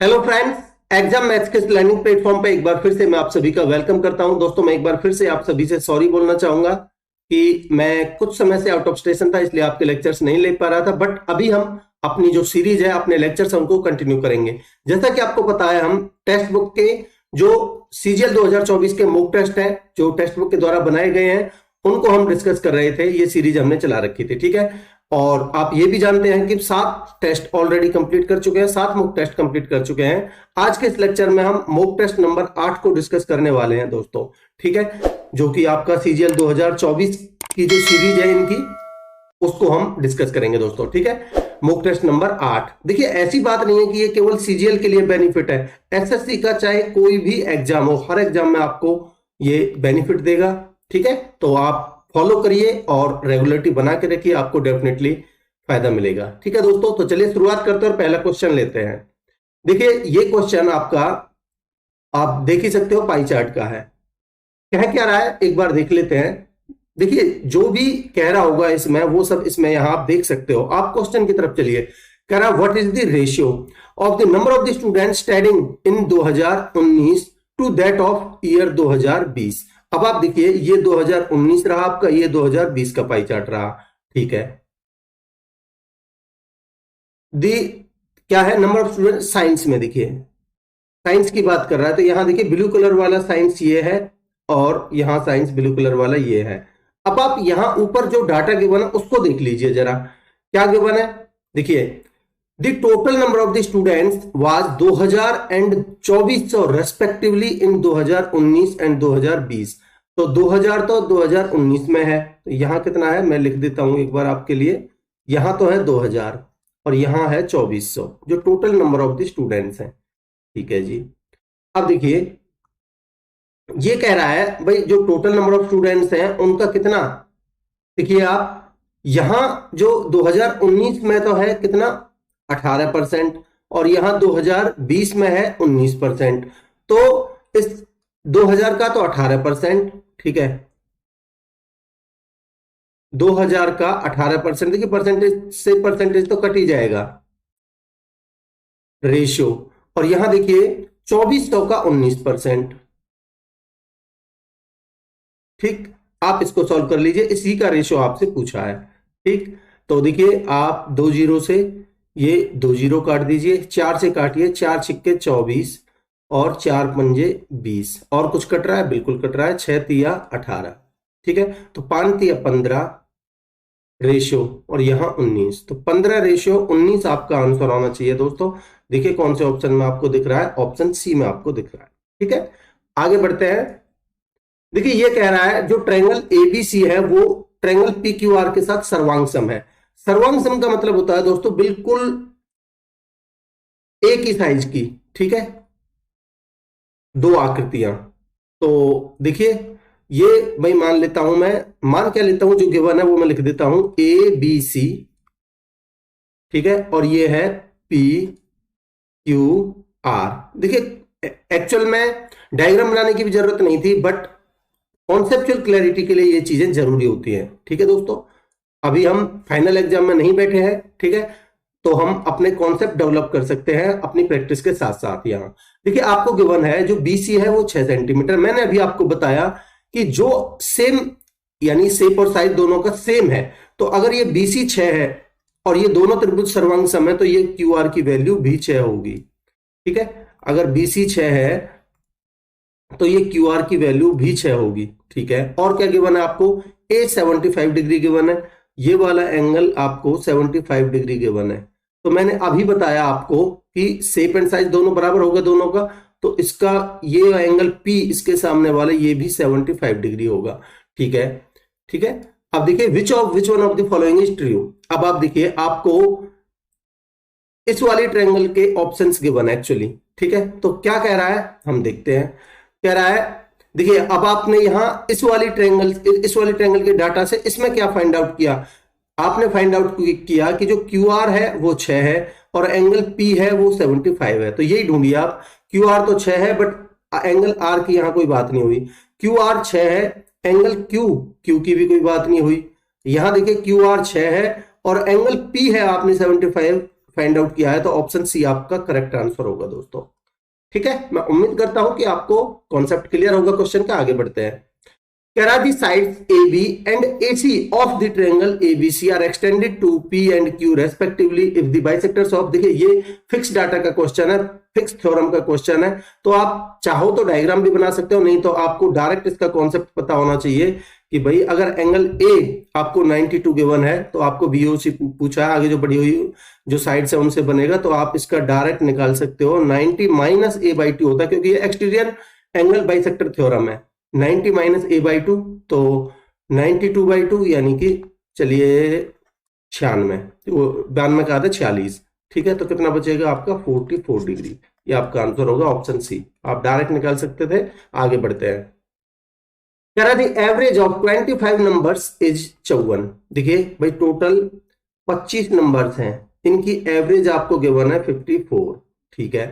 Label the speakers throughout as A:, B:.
A: Hello friends. Exam maths के learning platform पे एक बार फिर से मैं आप सभी का वेलकम करता हूं। दोस्तों, मैं एक बार फिर से आप सभी से सॉरी बोलना चाहूंगा कि मैं कुछ समय से आउट ऑफ स्टेशन था, इसलिए आपके लेक्चर्स नहीं ले पा रहा था। बट अभी हम अपनी जो सीरीज है, अपने लेक्चर्स हैं, उनको कंटिन्यू करेंगे। जैसा कि आपको पता है, हम टेक्स्ट बुक के जो सीजीएल 2024 के मॉक टेस्ट है, जो टेक्स्ट बुक के द्वारा बनाए गए हैं, उनको हम डिस्कस कर रहे थे। ये सीरीज हमने चला रखी थी, ठीक है। और आप ये भी जानते हैं कि 7 टेस्ट ऑलरेडी कंप्लीट कर चुके हैं, 7 मॉक टेस्ट कंप्लीट कर चुके हैं। आज के इस लेक्चर में हम मॉक टेस्ट नंबर 8 को डिस्कस करने वाले हैं दोस्तों, ठीक है। जो कि आपका सीजीएल 2024 की जो सीरीज है इनकी, उसको हम डिस्कस करेंगे दोस्तों, ठीक है। Mock test number 8। देखिए, ऐसी बात नहीं है कि ये केवल सीजीएल के लिए बेनिफिट है। एसएससी का चाहे कोई भी एग्जाम हो, हर एग्जाम में आपको ये बेनिफिट देगा, ठीक है। तो आप फॉलो करिए और रेगुलरिटी बना के रखिए, आपको डेफिनेटली फायदा मिलेगा, ठीक है दोस्तों। तो चलिए शुरुआत करते हैं और पहला क्वेश्चन लेते हैं। देखिए, ये क्वेश्चन आपका, आप देख ही सकते हो, पाई चार्ट का है। कह क्या रहा है, एक बार देख लेते हैं। देखिए, जो भी कह रहा होगा इसमें, वो सब इसमें यहां आप देख सकते हो। आप क्वेश्चन की तरफ चलिए। कह रहा, what is the ratio of the number of the students studying in 2019 to that of year 2020। अब आप देखिए, ये 2019 रहा आपका, ये 2020 का पाई चार्ट रहा, ठीक है। दी क्या है, नंबर ऑफ स्टूडेंट साइंस में। देखिए, साइंस की बात कर रहा है, तो यहां देखिए ब्लू कलर वाला साइंस ये है, और यहां साइंस ब्लू कलर वाला ये है। अब आप यहां ऊपर जो डाटा गिवन है उसको देख लीजिए जरा, क्या गिवन है। देखिए, the total number of the students was 2000 and 2400 respectively in 2019 and 2020। तो 2000 तो 2019 में है, तो यहां कितना है मैं लिख देता हूं एक बार आपके लिए। यहां तो है 2000 और यहां है 2400, जो total number of the students हैं, ठीक है जी। अब देखिए, ये कह रहा है भाई, जो टोटल नंबर ऑफ स्टूडेंट्स हैं उनका कितना। देखिए आप, यहां जो 2019 में तो है कितना, 18%, और यहां 2020 में है 19%। तो इस 2000 का तो 18%, ठीक है। 2000 का 18%, देखिए परसेंटेज से परसेंटेज तो कट ही जाएगा, रेशियो। और यहां देखिए 2400 का 19%, ठीक। आप इसको सॉल्व कर लीजिए, इसी का रेशियो आपसे पूछा है, ठीक। तो देखिए, आप 2 जीरो से ये 2 जीरो काट दीजिए, 4 से काटिए, 4 छिक्के 24 और 4 पंजे 20। और कुछ कट रहा है, बिल्कुल कट रहा है, 6 तिया 18, ठीक है। तो 5 तिया 15 रेशियो, और यहां 19, तो 15 रेशियो 19 आपका आंसर आना चाहिए दोस्तों। देखिए कौन से ऑप्शन में आपको दिख रहा है, ऑप्शन सी में आपको दिख रहा है, ठीक है। आगे बढ़ते हैं। देखिए, ये कह रहा है जो ट्रायंगल एबीसी है वो ट्रायंगल पीक्यूआर के साथ सर्वांग है। सर्वांग का मतलब होता है दोस्तों बिल्कुल एक ही साइज की, ठीक है, दो आकृतियां। तो देखिए, ये भाई मान लेता हूं मैं, मान क्या लेता हूं, जो गिवन है वो मैं लिख देता हूं ए बी सी, ठीक है। और ये है पी क्यू आर। देखिए, एक्चुअल में डायग्राम बनाने की भी जरूरत नहीं थी, बट कॉन्सेप्चुअल क्लैरिटी के लिए ये चीजें जरूरी होती हैं, ठीक है दोस्तों। अभी हम फाइनल एग्जाम में नहीं बैठे हैं, ठीक है। तो हम अपने कॉन्सेप्ट डेवलप कर सकते हैं अपनी प्रैक्टिस के साथ साथ। यहां देखिए, आपको गिवन है जो बीसी है वो 6 सेंटीमीटर। मैंने अभी आपको बताया कि जो सेम, यानी शेप और साइज दोनों का सेम है, तो अगर ये बीसी 6 है और ये दोनों त्रिभुज सर्वांग सम है, तो ये क्यू आर की वैल्यू भी 6 होगी, ठीक है। अगर बीसी 6 है तो ये क्यू आर की वैल्यू भी 6 होगी, ठीक है। और क्या गिवन है आपको, ए 75 डिग्री गिवन है, ये वाला एंगल आपको 75 डिग्री गिवन है। तो मैंने अभी बताया आपको कि शेप एंड साइज दोनों बराबर होगा दोनों का, तो इसका ये एंगल पी, इसके सामने वाले ये भी 75 डिग्री होगा, ठीक है, ठीक है। अब देखिए, which one of the following is true. अब आप देखिए, आपको इस वाली ट्रायंगल के ऑप्शंस गिवन एक्चुअली, ठीक है। तो क्या कह रहा है हम देखते हैं। कह रहा है, देखिए अब आपने यहां इस वाली ट्रायंगल के डाटा से इसमें क्या फाइंड आउट किया, आपने फाइंड आउट किया कि जो क्यू आर है वो 6 है और एंगल पी है वो 75 है। तो यही ढूंढिए आप, क्यू आर तो 6 है बट एंगल आर की यहां कोई बात नहीं हुई। क्यू आर 6 है, एंगल क्यू की भी कोई बात नहीं हुई। यहां देखिए क्यू आर 6 है और एंगल पी है आपने 75 फाइंड आउट किया है, तो ऑप्शन सी आपका करेक्ट आंसर होगा दोस्तों। ठीक है, मैं उम्मीद करता हूं कि आपको कॉन्सेप्ट क्लियर होगा क्वेश्चन का। आगे बढ़ते हैं। कह रहा the sides AB and AC of the triangle ABC are extended to P and Q respectively if the bisectors of, देखिए ये फिक्स डाटा का क्वेश्चन है, फिक्स थ्योरम का क्वेश्चन है, तो आप चाहो तो डायग्राम भी बना सकते हो, नहीं तो आपको डायरेक्ट इसका कॉन्सेप्ट पता होना चाहिए कि भाई अगर एंगल A आपको 92 गिवन है तो आपको BOC पूछा है, आगे जो बढ़ी हुई जो साइड से उनसे बनेगा, तो आप इसका डायरेक्ट निकाल सकते हो। 90 माइनस A/2 होता है क्योंकि ये एक्सटीरियर एंगल बाइसेक्टर थ्योरम है। 90 माइनस A/2 तो 92/2 यानी कि चलिए 96, वो 92 का आता है 46। ठीक है, तो कितना बचेगा आपका 44 डिग्री। ये आपका आंसर होगा ऑप्शन सी, आप डायरेक्ट निकाल सकते थे। आगे बढ़ते हैं। कह रहा the average of 25 numbers is 54। देखिए भाई टोटल 25 नंबर्स हैं, इनकी एवरेज आपको गिवन है 54। ठीक है,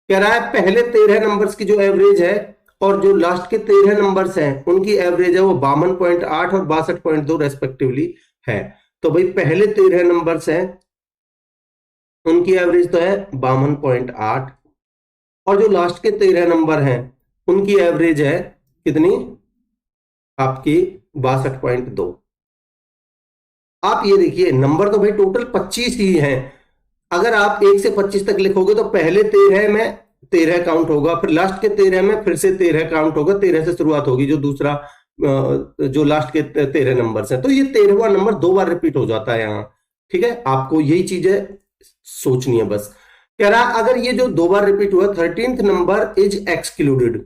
A: कह रहा है पहले 13 नंबर्स की जो एवरेज है और जो लास्ट के 13 नंबर्स हैं उनकी एवरेज है वो 52.8 और 62.2 रेस्पेक्टिवली है। तो भाई पहले 13 नंबर्स हैं उनकी एवरेज तो है 52.8 और जो लास्ट के 13 नंबर हैं उनकी एवरेज है कितनी आपकी 62.2। आप ये देखिए नंबर तो भाई टोटल 25 ही हैं। अगर आप 1 से 25 तक लिखोगे तो पहले 13 में 13 काउंट होगा, फिर लास्ट के 13 में फिर से 13 काउंट होगा, 13 से शुरुआत होगी जो दूसरा जो लास्ट के 13 नंबर हैं, तो ये 13वां नंबर 2 बार रिपीट हो जाता है यहाँ। ठीक है, आपको यही चीजें सोचनी है बस। कह रहा अगर ये जो 2 बार रिपीट हुआ 13th number is excluded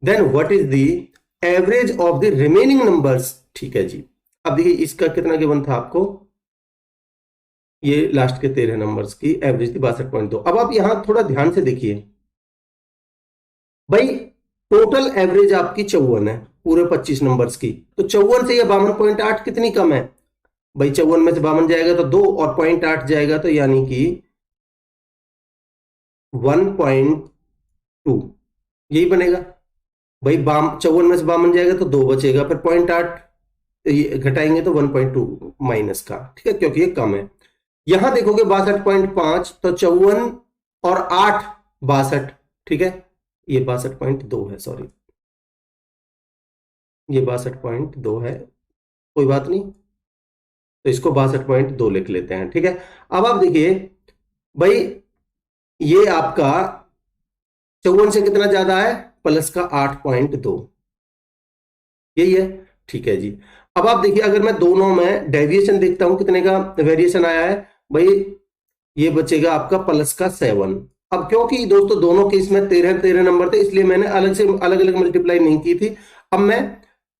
A: then what is the average of the remaining numbers. ठीक है जी, अब देखिए इसका कितना गिवन था आपको, ये लास्ट के 13 नंबर्स की एवरेज थी 62.2। अब आप यहां थोड़ा ध्यान से देखिए भाई टोटल एवरेज आपकी 54 है पूरे 25 नंबर्स की, तो 54 से ये 52.8 कितनी कम है भाई, 54 में से 52 जाएगा तो 2 और 0.8 जाएगा तो यानी कि 1.2 यही बनेगा भाई। 54 में से 52 जाएगा तो 2 बचेगा, फिर 0.8 घटाएंगे तो 1.2 माइनस का। ठीक है, क्योंकि ये कम है। यहां देखोगे 62.5 तो 54 और 8 62। ठीक है, ये 62.2 है, सॉरी ये 62.2 है, कोई बात नहीं, तो इसको 62.2 लिख लेते हैं। ठीक है, अब आप देखिए भाई ये आपका 54 से कितना ज्यादा है, प्लस का 8.2 यही है। ठीक है जी, अब आप देखिए अगर मैं दोनों में डेविएशन देखता हूं कितने का वेरिएशन आया है भाई, ये बचेगा आपका प्लस का 7। अब क्योंकि दोस्तों दोनों केस में 13 नंबर थे इसलिए मैंने अलग से अलग अलग मल्टीप्लाई नहीं की थी। अब मैं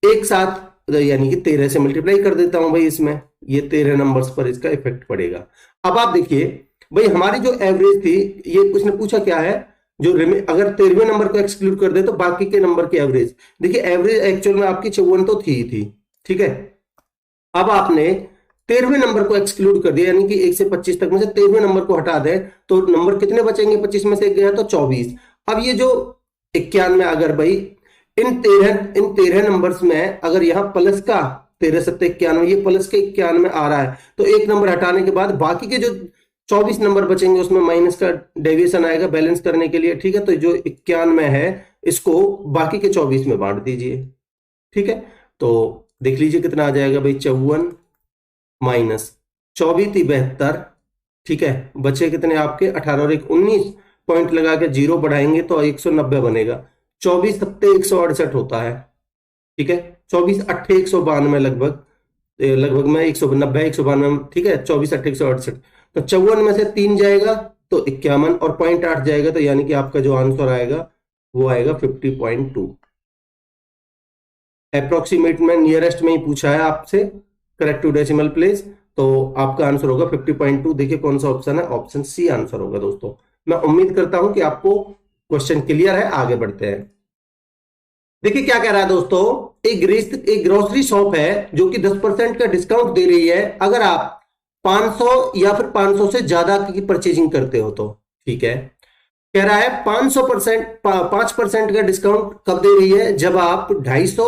A: एक साथ यानी कि 13 से मल्टीप्लाई कर देता हूं भाई, इसमें ये 13 नंबर्स पर इसका इफेक्ट पड़ेगा। अब आप देखिए भाई हमारी जो एवरेज थी, ये उसने पूछा क्या है, जो अगर 13वें नंबर को एक्सक्लूड कर दे तो बाकी के नंबर की एवरेज। देखिए एवरेज एक्चुअल में आपकी 54 तो थी। ठीक है, अब आपने 13वें नंबर को एक्सक्लूड कर दिया यानी कि 1 से 25 तक में से 13वें नंबर को हटा दें तो नंबर कितने बचेंगे, 25 में से 1 गया तो 24। अब ये जो 91 अगर भाई इन 13 नंबर्स में अगर यहां प्लस का 13 7 91 ये प्लस के 91 आ रहा है तो एक नंबर हटाने के बाद बाकी के जो 24 नंबर बचेंगे उसमें माइनस का डेविएशन आएगा बैलेंस करने के लिए। ठीक है, तो जो 91 है इसको बाकी के 24 में बांट दीजिए। ठीक है, तो देख लीजिए कितना आ जाएगा भाई, 54 माइनस 24 थी 72। ठीक है, बचे कितने आपके 18 और 1 19, पॉइंट लगा के 0 बढ़ाएंगे तो 190 बनेगा। 24 7 168 होता है। ठीक है, 24 8 192 लगभग में 190 192। ठीक है, 24 8 168 तो 54 में से 3 जाएगा तो 51 और 0.8 जाएगा तो यानी कि आपका जो आंसर आएगा वो आएगा 50.2। अप्रोक्सीमेट में नियरेस्ट में ही पूछा है आपसे करेक्ट टू डेसिमल प्लेस, तो आपका आंसर होगा 50.2। देखिए कौन सा ऑप्शन है, ऑप्शन सी आंसर होगा दोस्तों। मैं उम्मीद करता हूं कि आपको क्वेश्चन क्लियर है। आगे बढ़ते हैं। देखिए क्या कह रहा है दोस्तों, एक ग्रोसरी शॉप है जो कि 10% का डिस्काउंट दे रही है अगर आप 500 या फिर 500 से ज्यादा की परचेजिंग करते हो तो। ठीक है, कह रहा है 5% का डिस्काउंट कब दे रही है, जब आप 250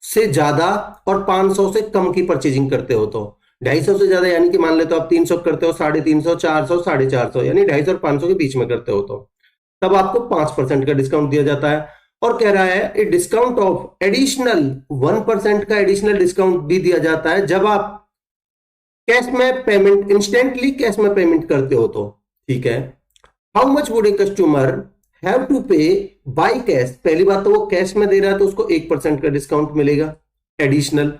A: से ज्यादा और 500 से कम की परचेजिंग करते हो तो। 250 से ज्यादा यानी कि मान लेते हो आप 300 करते हो, 350, 400, 450, यानी 250 और 500 के बीच में करते हो तो तब आपको 5% का डिस्काउंट दिया जाता है। और कह रहा है ए डिस्काउंट ऑफ एडिशनल 1% का एडिशनल डिस्काउंट भी दिया जाता है जब आप कैश में पेमेंट, इंस्टेंटली कैश में पेमेंट करते हो तो। ठीक है, how much would a customer have to pay by cash, पहली बात तो वो कैश में दे रहा है तो उसको 1% का डिस्काउंट मिलेगा एडिशनल,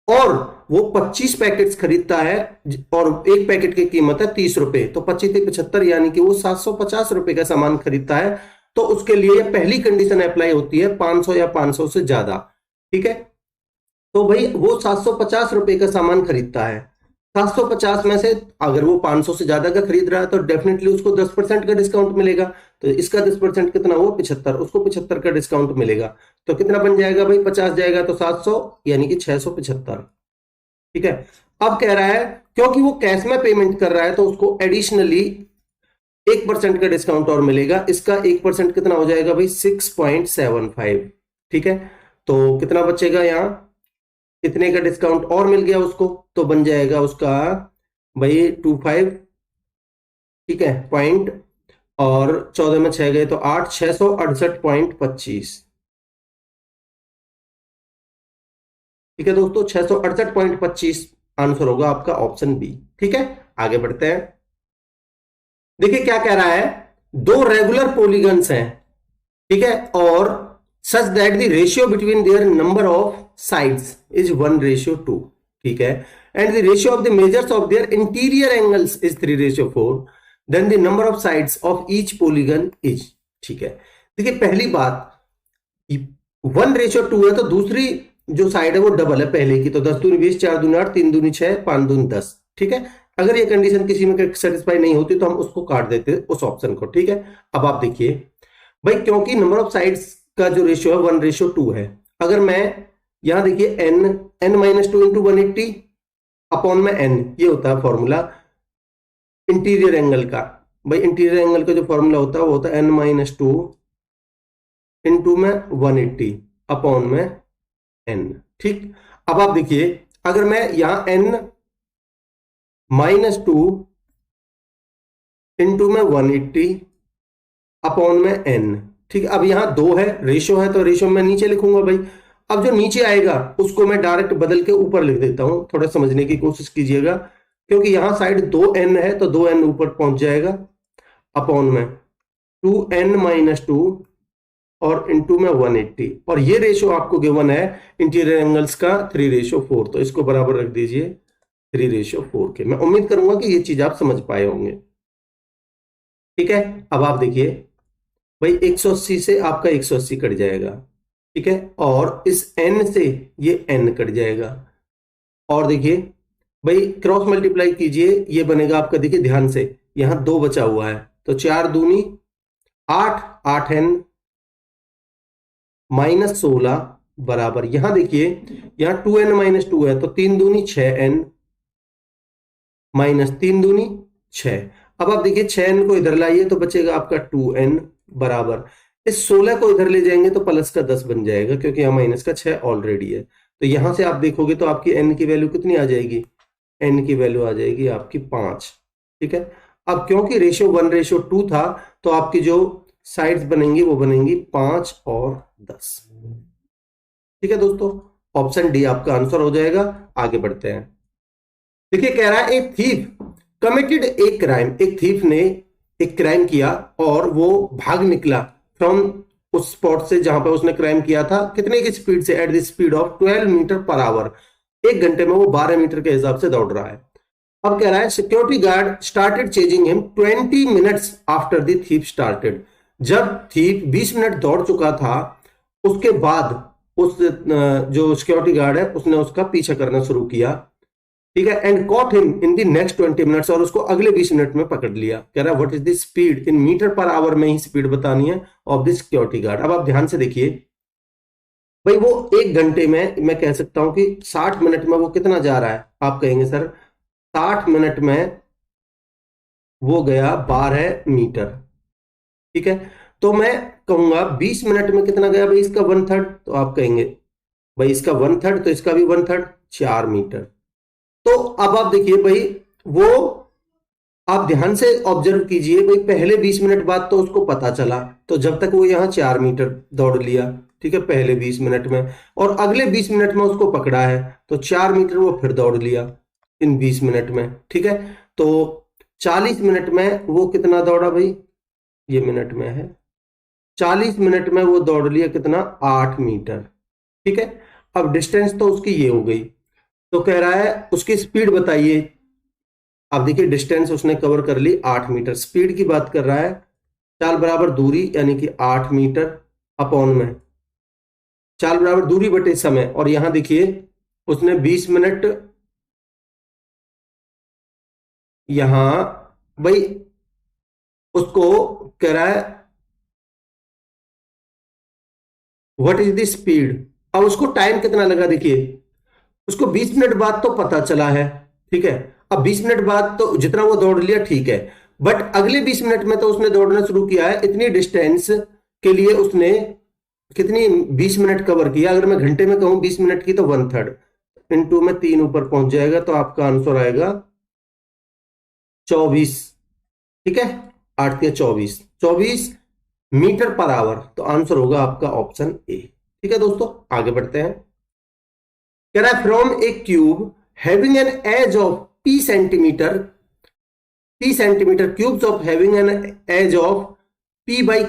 A: और वो 25 पैकेट्स खरीदता है और एक पैकेट की कीमत है 30 रुपए, तो 25 से 75 यानी कि वो 750 रुपए का सामान खरीदता है, तो उसके लिए पहली कंडीशन अप्लाई होती है 500 या 500 से ज्यादा। ठीक है, तो भाई वो 750 रुपए का सामान खरीदता है, 750 में से अगर वो 500 से ज्यादा का खरीद रहा है तो डेफिनेटली उसको 10% का डिस्काउंट मिलेगा, तो इसका 10% कितना हुआ 75, उसको 75 का डिस्काउंट मिलेगा, तो कितना बन जाएगा भाई 50 जाएगा तो 700 यानी कि 675। ठीक है, अब कह रहा है क्योंकि वो कैश में पेमेंट कर रहा है तो उसको एडिशनली 1% का डिस्काउंट और मिलेगा, इसका 1% कितना हो जाएगा भाई 6.75। ठीक है, तो कितना बचेगा यहां, इतने का डिस्काउंट और मिल गया उसको, तो बन जाएगा उसका भाई 25। ठीक है, पॉइंट, और 14 में 6 गए तो 8, 668.25। ठीक है दोस्तों, 668.25 आंसर होगा आपका ऑप्शन बी। ठीक है, आगे बढ़ते हैं। देखिए क्या कह रहा है, दो रेगुलर पॉलीगन्स हैं, ठीक है, और such that the ratio between their number of sides is 1:2। ठीक है, and the ratio of the measures of their interior angles is 3:4, then the number of sides of each polygon is. ठीक है, देखिए पहली बात 1:2 है तो दूसरी जो साइड है वो डबल है पहले की, तो 10 दूनी 20, 4 दूनी 8, 3 दूनी 6, 5 दूनी 10। ठीक है, अगर ये कंडीशन किसी में सेटिस्फाई नहीं होती तो हम उसको काट देते उस ऑप्शन को। ठीक है, अब आप देखिए भाई, क्योंकि नंबर ऑफ साइड्स का जो रेशियो है 1:2 है, अगर मैं यहां देखिए n-2 इंटू 180 अपॉन में n, ये होता है फॉर्मूला इंटीरियर एंगल का। भाई इंटीरियर एंगल का जो फॉर्मूला होता है वो होता है n-2 इंटू में 180 अपॉन में n। ठीक, अब आप देखिए अगर मैं यहां n-2 इंटू में 180 अपॉन में n, ठीक है, अब यहां 2 है, रेशियो है तो रेशियो में नीचे लिखूंगा भाई। अब जो नीचे आएगा उसको मैं डायरेक्ट बदल के ऊपर लिख देता हूं, थोड़ा समझने की कोशिश कीजिएगा, क्योंकि यहां साइड 2n है तो 2n ऊपर पहुंच जाएगा अपॉन में 2n-2 और इंटू में 180, और ये रेशियो आपको गिवन है इंटीरियर एंगल्स का 3:4, तो इसको बराबर रख दीजिए 3:4 के। मैं उम्मीद करूंगा कि ये चीज आप समझ पाए होंगे। ठीक है, अब आप देखिए भाई 180 से आपका 180 कट जाएगा, ठीक है, और इस n से ये n कट जाएगा, और देखिए भाई क्रॉस मल्टीप्लाई कीजिए, ये बनेगा आपका, देखिए ध्यान से यहां 2 बचा हुआ है तो 4 दूनी 8, 8n -16 बराबर, यहां देखिए यहां 2n-2 है तो 3 दूनी 6n -3 दूनी 6। अब आप देखिए 6n को इधर लाइए तो बचेगा आपका 2n बराबर, इस 16 को इधर ले जाएंगे तो प्लस का 10 बन जाएगा, क्योंकि यहां माइनस का 6 ऑलरेडी है, तो यहां से आप देखोगे तो आपकी n की वैल्यू कितनी आ जाएगी, n की वैल्यू आ जाएगी आपकी 5। ठीक है, अब क्योंकि रेशियो 1:2 था तो आपकी जो साइड्स बनेंगी वो बनेंगी 5 और 10। ठीक है दोस्तों, ऑप्शन डी आपका आंसर हो जाएगा। आगे बढ़ते हैं। देखिए कह रहा है a thief committed a crime, एक थीफ ने एक क्राइम किया और वो भाग निकला फ्रॉम उस स्पॉट से जहां पर उसने क्राइम किया था, कितने की स्पीड से, at the speed of 12 metre per hour, एक घंटे में वो 12 मीटर के हिसाब से दौड़ रहा है। अब कह रहा है security guard started chasing him 20 minutes after the thief started, जब थीफ 20 मिनट दौड़ चुका था उसके बाद उस जो सिक्योरिटी गार्ड है उसने उसका पीछा करना शुरू किया। ठीक है, and cot him in the next 20 minutes, और उसको अगले 20 मिनट में पकड़ लिया। कह रहा है what is the speed, in metre per hour में ही स्पीड बतानी है ऑफ द सिक्योरिटी गार्ड। अब आप ध्यान से देखिए भाई, वो एक घंटे में मैं कह सकता हूं कि 60 मिनट में वो कितना जा रहा है, आप कहेंगे सर 60 मिनट में वो गया 12 मीटर। ठीक है, तो मैं कहूंगा 20 मिनट में कितना गया भाई, इसका 1/3, तो आप कहेंगे भाई इसका 1/3 तो इसका भी 1/3, 4 मीटर। तो तो अब आप देखिए भाई, वो आप ध्यान से ऑब्जर्व कीजिए भाई, पहले 20 मिनट बाद तो उसको पता चला, तो जब तक वो यहां 4 मीटर दौड़ लिया, ठीक है, पहले 20 मिनट में, और अगले 20 मिनट में उसको पकड़ा है तो 4 मीटर वो फिर दौड़ लिया इन 20 मिनट में, ठीक है। तो 40 मिनट में वो कितना दौड़ा भाई, ये मिनट में है, 40 मिनट में वो दौड़ लिया कितना, 8 मीटर, ठीक है। अब डिस्टेंस तो उसकी ये हो गई, तो कह रहा है उसकी स्पीड बताइए। अब देखिए डिस्टेंस उसने कवर कर ली 8 मीटर, स्पीड की बात कर रहा है, चाल बराबर दूरी यानी कि 8 मीटर अपॉन में चाल बराबर दूरी बटे समय, और यहां देखिए उसने 20 मिनट, यहां भाई उसको कह रहा है व्हाट इज द स्पीड। अब उसको टाइम कितना लगा, देखिए उसको 20 मिनट बाद तो पता चला है, ठीक है। अब 20 मिनट बाद तो जितना वो दौड़ लिया ठीक है, बट अगले 20 मिनट में तो उसने दौड़ना शुरू किया है, इतनी डिस्टेंस के लिए उसने कितनी 20 मिनट कवर किया। अगर मैं घंटे में कहूं 20 मिनट की तो 1/3 इंटू में 3 ऊपर पहुंच जाएगा, तो आपका आंसर आएगा 24, ठीक है, 8 या 24 मीटर पर आवर, तो आंसर होगा आपका ऑप्शन ए, ठीक है दोस्तों। आगे बढ़ते हैं, कह रहा है from a cube having an edge of p centimetre cubes of having an edge of p by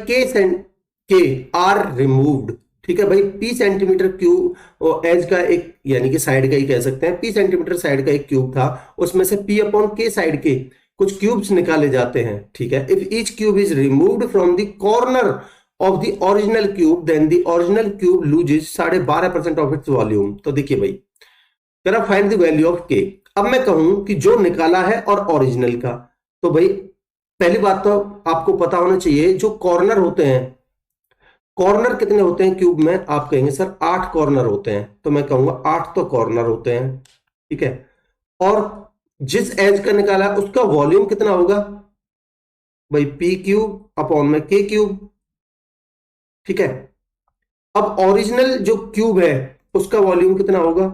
A: k are removed, ठीक है भाई। p सेंटीमीटर क्यूब और एज का एक यानी कि साइड का ही कह सकते हैं, p सेंटीमीटर साइड का एक क्यूब था, उसमें से p अपॉन के साइड के कुछ क्यूब्स निकाले जाते हैं, ठीक है। If each cube is removed from the corner of the original cube then the original cube loses 12.5% of its volume. तो देखिए भाई, कह रहा फाइंड द वैल्यू ऑफ के। अब मैं कहूं कि जो निकाला है और ओरिजिनल का, तो भाई पहली बात तो आपको पता होना चाहिए जो कॉर्नर होते हैं, कॉर्नर कितने होते हैं क्यूब में, आप कहेंगे सर 8 कॉर्नर होते हैं, तो मैं कहूंगा 8 तो कॉर्नर होते हैं, ठीक है। और जिस एज का निकाला उसका वॉल्यूम कितना होगा भाई, पी क्यूब अपॉन में के क्यूब, ठीक है। अब ओरिजिनल जो क्यूब है उसका वॉल्यूम कितना होगा,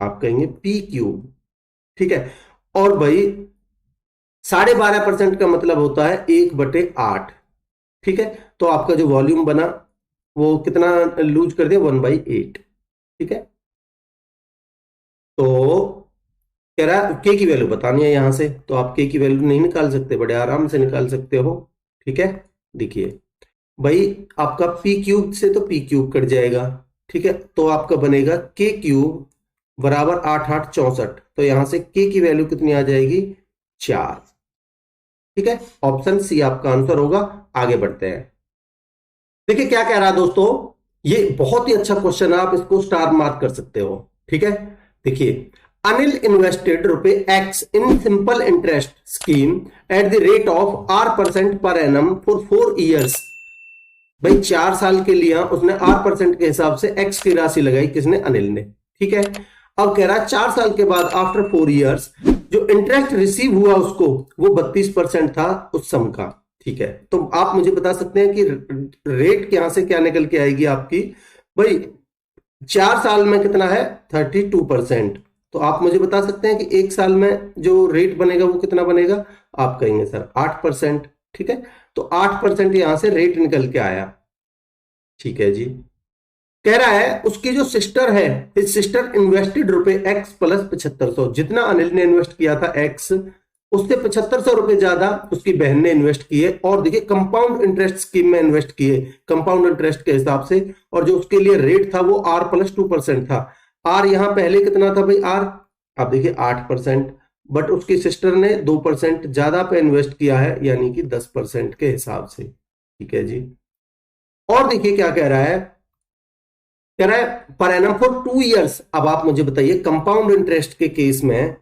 A: आप कहेंगे पी क्यूब, ठीक है। और भाई 12.5% का मतलब होता है 1/8, ठीक है। तो आपका जो वॉल्यूम बना वो कितना लूज कर दिया, 1/8, ठीक है। तो कह रहा है के की वैल्यू बतानी है यहां से, तो आप के की वैल्यू नहीं निकाल सकते, बड़े आराम से निकाल सकते हो, ठीक है। देखिए भाई आपका पी क्यूब से तो पी क्यूब कट जाएगा, ठीक है, तो आपका बनेगा के क्यूब बराबर 8 8 64, तो यहां से के की वैल्यू कितनी आ जाएगी, 4, ठीक है। ऑप्शन सी आपका आंसर होगा। आगे बढ़ते हैं, देखिए क्या कह रहा है दोस्तों, ये बहुत ही अच्छा क्वेश्चन है, आप इसको स्टार मार्क कर सकते हो, ठीक है। देखिए Anil invested ₹X in simple interest scheme at the rate of R% per annum for 4 years. भाई 4 साल के लिए उसने R% के हिसाब से X की राशि लगाई, किसने, अनिल ने, ठीक है। अब कह रहा है 4 साल के बाद आफ्टर 4 ईयर्स जो इंटरेस्ट रिसीव हुआ उसको वो 32% था उस सम का, ठीक है। तो आप मुझे बता सकते हैं कि रेट यहां से क्या निकल के आएगी आपकी, भाई 4 साल में कितना है 32%, तो आप मुझे बता सकते हैं कि 1 साल में जो रेट बनेगा वो कितना बनेगा, आप कहेंगे सर 8%, ठीक है। तो 8% यहां से रेट निकल के आया, ठीक है जी। कह रहा है उसकी जो सिस्टर है, his sister invested ₹X plus 7500, जितना अनिल ने इन्वेस्ट किया था X उससे 7500 रुपए ज्यादा उसकी बहन ने इन्वेस्ट किए, और देखिए कंपाउंड इंटरेस्ट स्कीम में इन्वेस्ट किए कंपाउंड इंटरेस्ट के हिसाब से, और जो उसके लिए रेट था वो R+2% था। R यहां पहले कितना था भाई, R आप देखिए 8%, बट उसकी सिस्टर ने 2% ज्यादा पे इन्वेस्ट किया है, यानी कि 10% के हिसाब से, ठीक है जी। और देखिए क्या कह रहा है, कह रहा है पर एनम फॉर 2 ईयर्स। अब आप मुझे बताइए कंपाउंड इंटरेस्ट के केस में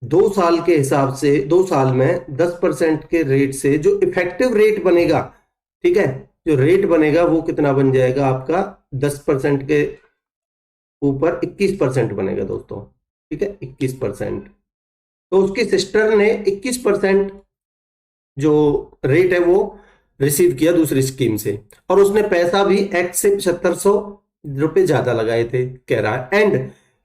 A: 2 साल के हिसाब से 2 साल में 10% के रेट से जो इफेक्टिव रेट बनेगा, ठीक है, जो रेट बनेगा वो कितना बन जाएगा आपका, 10% के ऊपर 21% बनेगा दोस्तों, ठीक है, 21%। तो उसकी सिस्टर ने 21% जो रेट है वो रिसीव किया दूसरी स्कीम से, और उसने पैसा भी X से 7500 रुपए ज्यादा लगाए थे, कह रहा है। And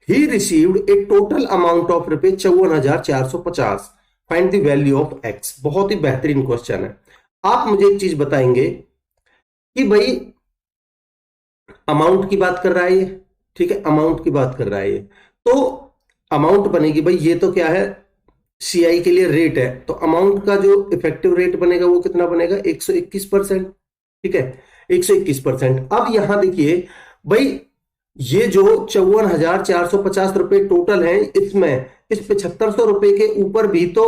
A: he received A total amount of रुपए 54,450, find the value of x. बहुत ही बेहतरीन क्वेश्चन है। आप मुझे एक चीज बताएंगे कि भाई अमाउंट की बात कर रहा है ये, ठीक है, अमाउंट की बात कर रहा है ये, तो अमाउंट बनेगी भाई, ये तो क्या है, सीआई के लिए रेट है, तो अमाउंट का जो इफेक्टिव रेट बनेगा वो कितना बनेगा, 121%, ठीक है, 121%। अब यहां देखिए भाई, ये जो 54,450 रुपए टोटल है, इसमें इस 7,500 रुपए के ऊपर भी तो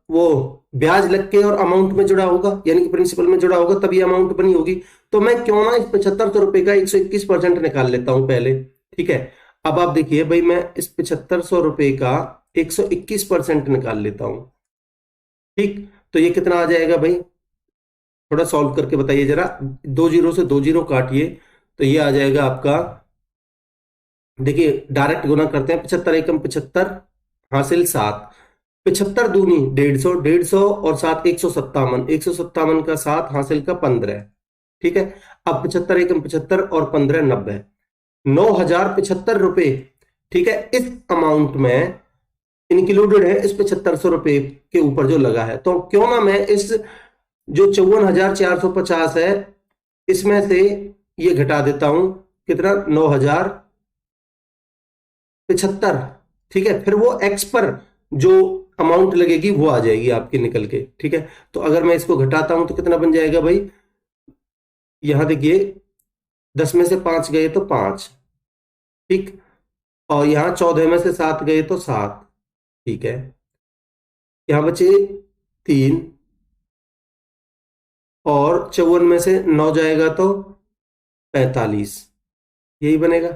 A: वो ब्याज लग के और अमाउंट में जुड़ा होगा, यानी कि प्रिंसिपल में जुड़ा होगा, तभी अमाउंट बनी होगी। तो मैं क्यों ना इस 7,500 रुपए का 121% निकाल लेता हूं पहले, ठीक है। अब आप देखिए भाई, मैं इस 7,500 रुपए का 121% निकाल लेता हूं, ठीक। तो ये कितना आ जाएगा भाई, थोड़ा सॉल्व करके बताइए जरा, 2 जीरो से 2 जीरो काटिए, तो ये आ जाएगा आपका, देखिए डायरेक्ट गुना करते हैं, 75 एकम 75 हासिल 7, 75 दूनी 150, 150 और 7 157, 157 का 7 हासिल का 15, ठीक है। अब 75 एकम 75 और 15 90, 9,075 रुपए, ठीक है, इस अमाउंट में इंक्लूडेड है, इस 7,500 रुपए के ऊपर जो लगा है। तो क्यों ना मैं इस जो 54,450 है, इसमें से ये घटा देता हूं, कितना, 9,075, ठीक है, फिर वो एक्स पर जो अमाउंट लगेगी वो आ जाएगी आपकी निकल के, ठीक है। तो अगर मैं इसको घटाता हूं तो कितना बन जाएगा भाई, यहां देखिए 10 में से 5 गए तो 5, ठीक, और यहां 14 में से 7 गए तो 7, ठीक है, यहां बचे 3, और 54 में से 9 जाएगा तो 45, यही बनेगा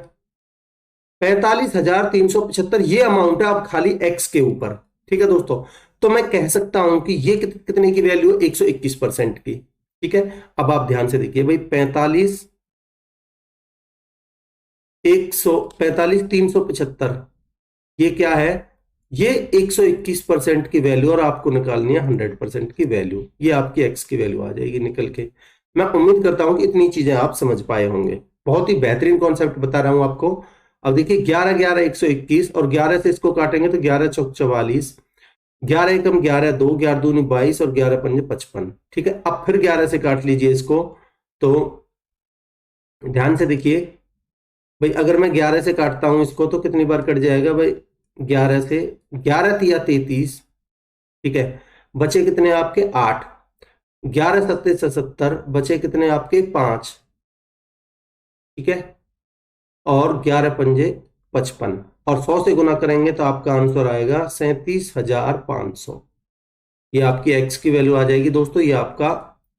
A: 45,375, ये अमाउंट है अब खाली एक्स के ऊपर, ठीक है दोस्तों। तो मैं कह सकता हूं कि ये कितने की वैल्यू, 121% की, ठीक है। अब आप ध्यान से देखिए भाई, 45,375, ये क्या है, ये 121% की वैल्यू, और आपको निकालनी है 100% की वैल्यू, ये आपकी एक्स की वैल्यू आ जाएगी निकल के। मैं उम्मीद करता हूं कि इतनी चीजें आप समझ पाए होंगे, बहुत ही बेहतरीन कॉन्सेप्ट बता रहा हूं आपको। अब देखिए 11 11 121, और 11 से इसको काटेंगे तो 11 चौक 44, 11 एकम 11 2, 11 दूनी 22 और 11 पंजे 55, ठीक है। अब फिर 11 से काट लीजिए इसको, तो ध्यान से देखिए भाई, अगर मैं 11 से काटता हूं इसको तो कितनी बार कट जाएगा भाई, 11 से 11 तिया 33, ठीक है, बचे कितने आपके 8, 11 सत्ते 77, बचे कितने आपके 5, ठीक है, और 11 पंजे 55, और 100 से गुना करेंगे तो आपका आंसर आएगा 37,500, ये आपकी एक्स की वैल्यू आ जाएगी दोस्तों, ये आपका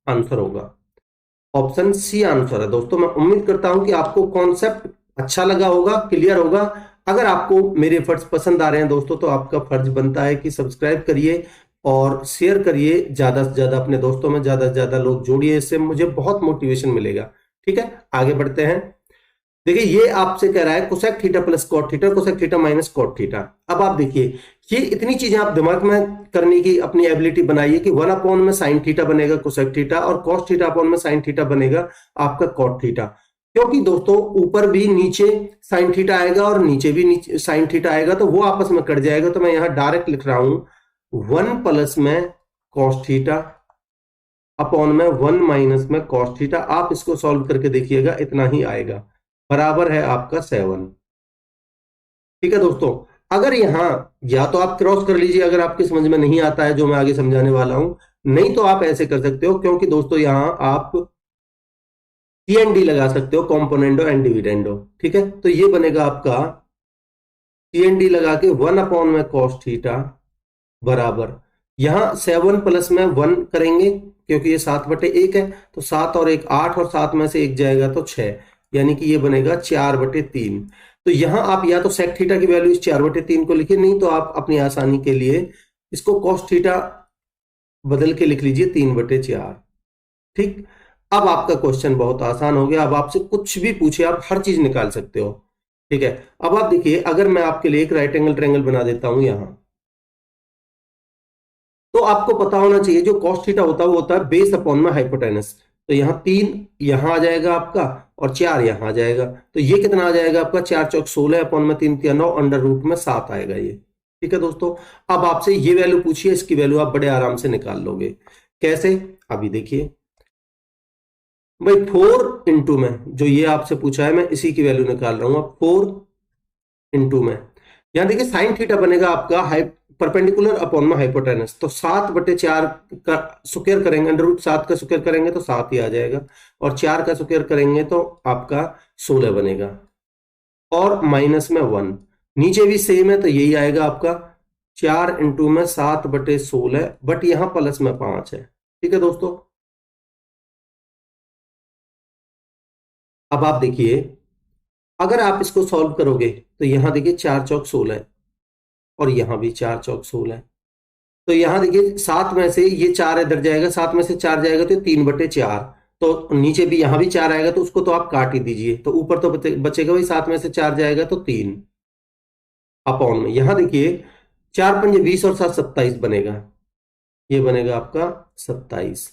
A: आंसर होगा। ऑप्शन सी आंसर है दोस्तों। मैं उम्मीद करता हूं कि आपको कॉन्सेप्ट अच्छा लगा होगा, क्लियर होगा। अगर आपको मेरे एफर्ट्स पसंद आ रहे हैं दोस्तों, तो आपका फर्ज बनता है कि सब्सक्राइब करिए और शेयर करिए ज्यादा से ज्यादा अपने दोस्तों में, ज्यादा से ज्यादा लोग जोड़िए, इससे मुझे बहुत मोटिवेशन मिलेगा, ठीक है। आगे बढ़ते हैं। देखिए ये आपसे कह रहा है cosec theta plus cot theta, cosec theta minus cot theta. अब आप देखिए, ये इतनी चीजें आप दिमाग में करने की अपनी एबिलिटी बनाइए कि 1 में साइन थीटा बनेगा कोसेक थीटा, और कॉस थीटा अपॉन में साइन थीटा बनेगा आपका कॉट थीटा। क्योंकि दोस्तों ऊपर भी नीचे साइन थीटा आएगा और नीचे भी नीचे साइन थीटा आएगा, तो वो आपस में कट जाएगा। तो मैं यहां डायरेक्ट लिख रहा हूं 1 प्लस में कॉस थीटा अपॉन में 1 माइनस में कॉस थीटा। आप इसको सॉल्व करके देखिएगा, इतना ही आएगा, बराबर है आपका 7, ठीक है दोस्तों। अगर यहां या तो आप क्रॉस कर लीजिए अगर आपके समझ में नहीं आता है जो मैं आगे समझाने वाला हूं, नहीं तो आप ऐसे कर सकते हो, क्योंकि दोस्तों यहां आप सीएनडी लगा सकते हो, कॉम्पोनेंडो एंड डिविडेंडो, ठीक है। तो ये बनेगा आपका सीएनडी लगा के 1 अपॉन में कॉस थीटा बराबर, यहां 7 प्लस में 1 करेंगे क्योंकि ये 7/1 है, तो 7 और 1 8, और 7 में से 1 जाएगा तो 6, यानी कि ये बनेगा 4/3। तो यहां आप या तो सेक थीटा की वैल्यू इस 4/3 को लिखिए, नहीं तो आप अपनी आसानी के लिए इसको कॉस थीटा बदल के लिख लीजिए 3/4, ठीक। अब आपका क्वेश्चन बहुत आसान हो गया, अब आपसे कुछ भी पूछे आप हर चीज निकाल सकते हो, ठीक है। अब आप देखिए, अगर मैं आपके लिए एक राइट एंगल ट्रायंगल बना देता हूं यहां, तो आपको पता होना चाहिए जो कॉस थीटा होता है वो होता है बेस अपॉन में हाइपोटेनस। तो यहाँ 3 यहाँ आ जाएगा आपका और 4 यहाँ आ जाएगा। तो ये कितना आ जाएगा आपका 4 चौक 16 अपॉन में 3 तिया 9 अंडर रूट में 7 आएगा ये। ठीक है दोस्तों, अब आपसे ये वैल्यू पूछिए, इसकी वैल्यू आप बड़े आराम से निकाल लोगे। कैसे, अभी देखिए भाई 4 इंटू में जो ये आपसे पूछा है मैं इसी की वैल्यू निकाल रहा हूं। अब 4 इंटू में यहां देखिए साइन थीटा बनेगा आपका परपेंडिकुलर अपॉन में हाइपोटेनस, तो 7/4 का स्क्वायर करेंगे, अंडर रूट 7 का स्क्वायर करेंगे तो 7 ही आ जाएगा, और 4 का स्क्वायर करेंगे तो आपका 16 बनेगा, और माइनस में 1 नीचे भी सेम है तो यही आएगा आपका 4 इंटू में 7/16, बट यहां प्लस में 5 है। ठीक है दोस्तों, अब आप देखिए अगर आप इसको सॉल्व करोगे तो यहां देखिए 4 चौक 16 और यहां भी 4 चौक 16, तो यहां देखिए 7 में से ये 4 इधर जाएगा, 7 में से 4 जाएगा तो 3/4, तो नीचे भी यहां भी 4 आएगा तो उसको तो आप काट ही दीजिए, तो ऊपर तो बचेगा भाई 7 में से 4 जाएगा तो 3 अपॉन में यहां देखिए 4 पंजे 20 और 7 27 बनेगा, ये बनेगा आपका 27।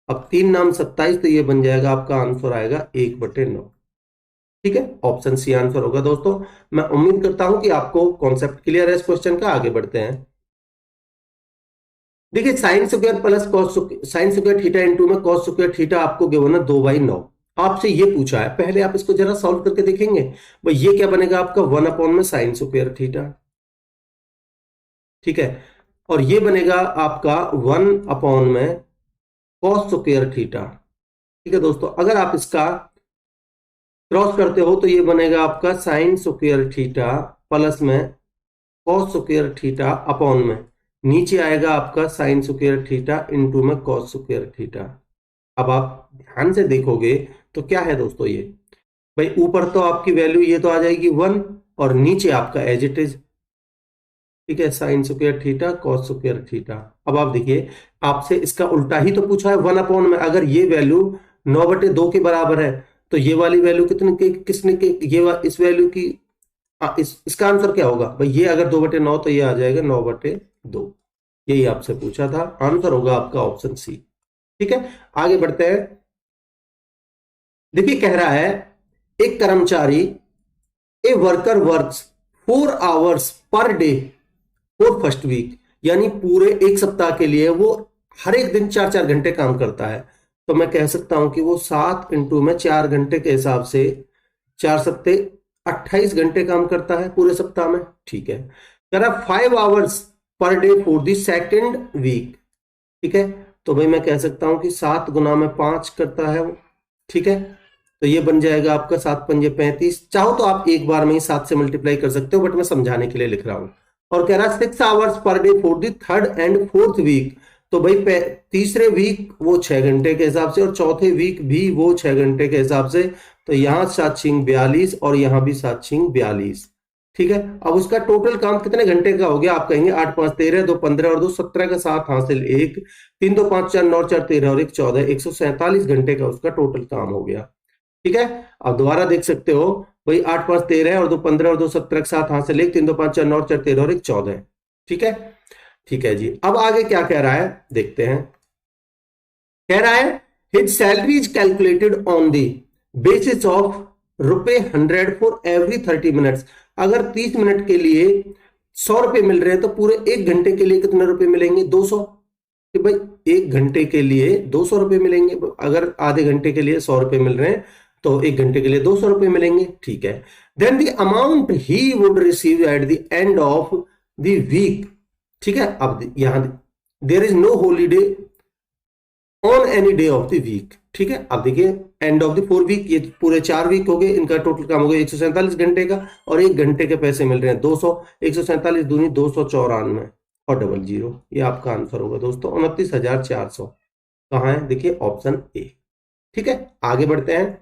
A: अब 3 नाम 27, तो ये बन जाएगा आपका आंसर आएगा 1/9। ठीक है, ऑप्शन सी आंसर होगा दोस्तों। मैं उम्मीद करता हूं कि आपको कॉन्सेप्ट क्लियर है इस क्वेश्चन का। आगे बढ़ते हैं, देखिए sine square plus cos sine square theta into में कॉस स्क्वायर थीटा आपको गिवन है 2/9। आपसे ये पूछा है, पहले आप इसको जरा सॉल्व करके देखेंगे। भाई ये क्या बनेगा आपका 1 अपॉन में साइन स्क्वायर थीटा, ठीक है, और ये बनेगा आपका 1 अपॉन में कॉस स्क्वायर थीटा। ठीक है दोस्तों, अगर आप इसका क्रॉस करते हो तो ये बनेगा आपका साइन स्क्वायर थीटा प्लस में कॉस स्क्वायर थीटा अपॉन में नीचे आएगा आपका साइन स्क्वायर थीटा इंटू में कॉस स्क्वायर थीटा। अब आप ध्यान से देखोगे तो क्या है दोस्तों, ये भाई ऊपर तो आपकी वैल्यू ये तो आ जाएगी 1 और नीचे आपका एज इट इज। ठीक है, sine square theta cos square theta. अब आप देखिए आपसे इसका उल्टा ही तो पूछा है 1 अपॉन में, अगर ये वैल्यू 9/2 के बराबर है तो ये वाली वैल्यू कितने के किसने के इस वैल्यू की इसका आंसर क्या होगा भाई, ये अगर 2/9 तो ये आ जाएगा 9/2। यही आपसे पूछा था, आंसर होगा आपका ऑप्शन सी। ठीक है, आगे बढ़ते हैं। देखिए कह रहा है एक कर्मचारी a worker works 4 hours per day for first week, यानी पूरे एक सप्ताह के लिए वो हर एक दिन 4-4 घंटे काम करता है। तो मैं कह सकता हूं कि वो 7 इंटू में 4 घंटे के हिसाब से 4 सप्ते 28 घंटे काम करता है पूरे सप्ताह में। ठीक है, कह रहा 5 hours per day for the second week. ठीक है, तो भाई मैं कह सकता हूं कि 7 गुना में 5 करता है वो। ठीक है, तो ये बन जाएगा आपका 7 पंजे 35। चाहो तो आप एक बार में ही 7 से मल्टीप्लाई कर सकते हो, बट मैं समझाने के लिए लिख रहा हूं। और कह रहा 6 hours per day for the third and fourth week, तो भाई तीसरे वीक वो 6 घंटे के हिसाब से और चौथे वीक भी वो 6 घंटे के हिसाब से। तो यहां 7×6 42 और यहां भी 7×6 42। ठीक है, अब उसका टोटल काम कितने घंटे का हो गया, आप कहेंगे 8 5 13, 2 15 और 2 17 का 7 हासिल 1, 3 2 5 4 9 4 13 और 1 14, 147 घंटे का उसका टोटल काम हो गया। ठीक है, अब दोबारा देख सकते हो भाई 8 5 13 और 2 15 और 2 17 का 7 हासिल 1, 3 2 5 4 9 4 13 और 1 14। ठीक है, ठीक है जी। अब आगे क्या कह रहा है देखते हैं। कह रहा है his salary is calculated on the basis of ₹100 for every 30 minutes. अगर 30 मिनट के लिए 100 रुपए मिल रहे हैं तो पूरे 1 घंटे के लिए कितने रुपए मिलेंगे, 200। कि भाई 1 घंटे के लिए 200 रुपए मिलेंगे, अगर आधे घंटे के लिए 100 रुपए मिल रहे हैं तो 1 घंटे के लिए 200 रुपए मिलेंगे। ठीक है, then the amount he would receive at the end of the week. ठीक है, अब यहां there is no holiday on any day of the week. ठीक है, अब देखिए एंड ऑफ द 4 वीक, ये पूरे 4 वीक हो गए, इनका टोटल काम हो गया 147 घंटे का, और 1 घंटे के पैसे मिल रहे हैं 200। 147 दूनी 294 और 00, ये आपका आंसर होगा दोस्तों 29,400। कहां है, देखिए ऑप्शन ए। ठीक है, आगे बढ़ते हैं।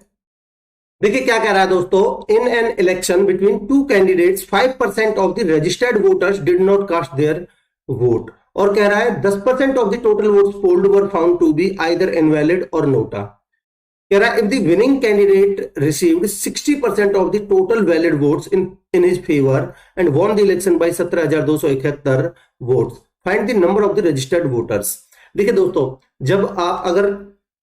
A: देखिए क्या कह रहा है दोस्तों, in an election between 2 candidates 5% of the registered voters did not cast their vote. और कह रहा है 10% of the total votes polled were found to be either invalid or NOTA. कह रहा है if the winning candidate received 60% of the total valid votes in his favour and won the election by 17,271 votes, find the number of the registered voters. देखिए दोस्तों, जब आप अगर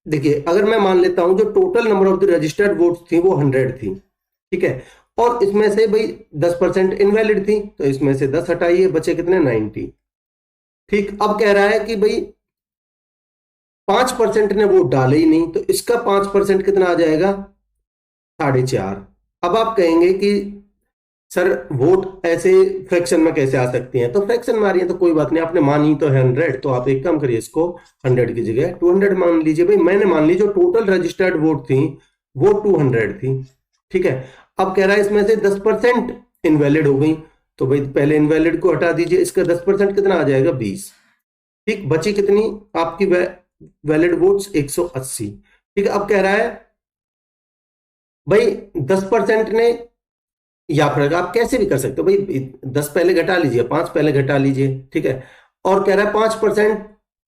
A: देखिए अगर मैं मान लेता हूं जो total number of the registered votes थी वो 100 थी, ठीक है, और इसमें से भाई 10% इनवैलिड थी, तो इसमें से 10 हटाइए, बचे कितने 90। ठीक, अब कह रहा है कि भाई 5% ने वोट डाले ही नहीं, तो इसका 5% कितना आ जाएगा 4.5। अब आप कहेंगे कि सर वोट ऐसे फ्रैक्शन में कैसे आ सकती हैं, तो फ्रैक्शन में आ रही है तो कोई बात नहीं, आपने मानी तो है 100, तो आप एक काम करिए, इसको 100 की जगह 200 मान लीजिए। भाई मैंने मान ली जो टोटल रजिस्टर्ड वोट थी वो 200 थी, ठीक है। अब कह रहा है इसमें से 10% इनवैलिड हो गई, तो भाई पहले इनवैलिड को हटा दीजिए, इसका 10% कितना आ जाएगा 20। ठीक, बची कितनी आपकी वैलिड वोट्स 180। ठीक है, अब कह रहा है भाई 10% ने, या फिर आप कैसे भी कर सकते हो भाई, 10 पहले घटा लीजिए, 5 पहले घटा लीजिए, ठीक है। और कह रहा है 5%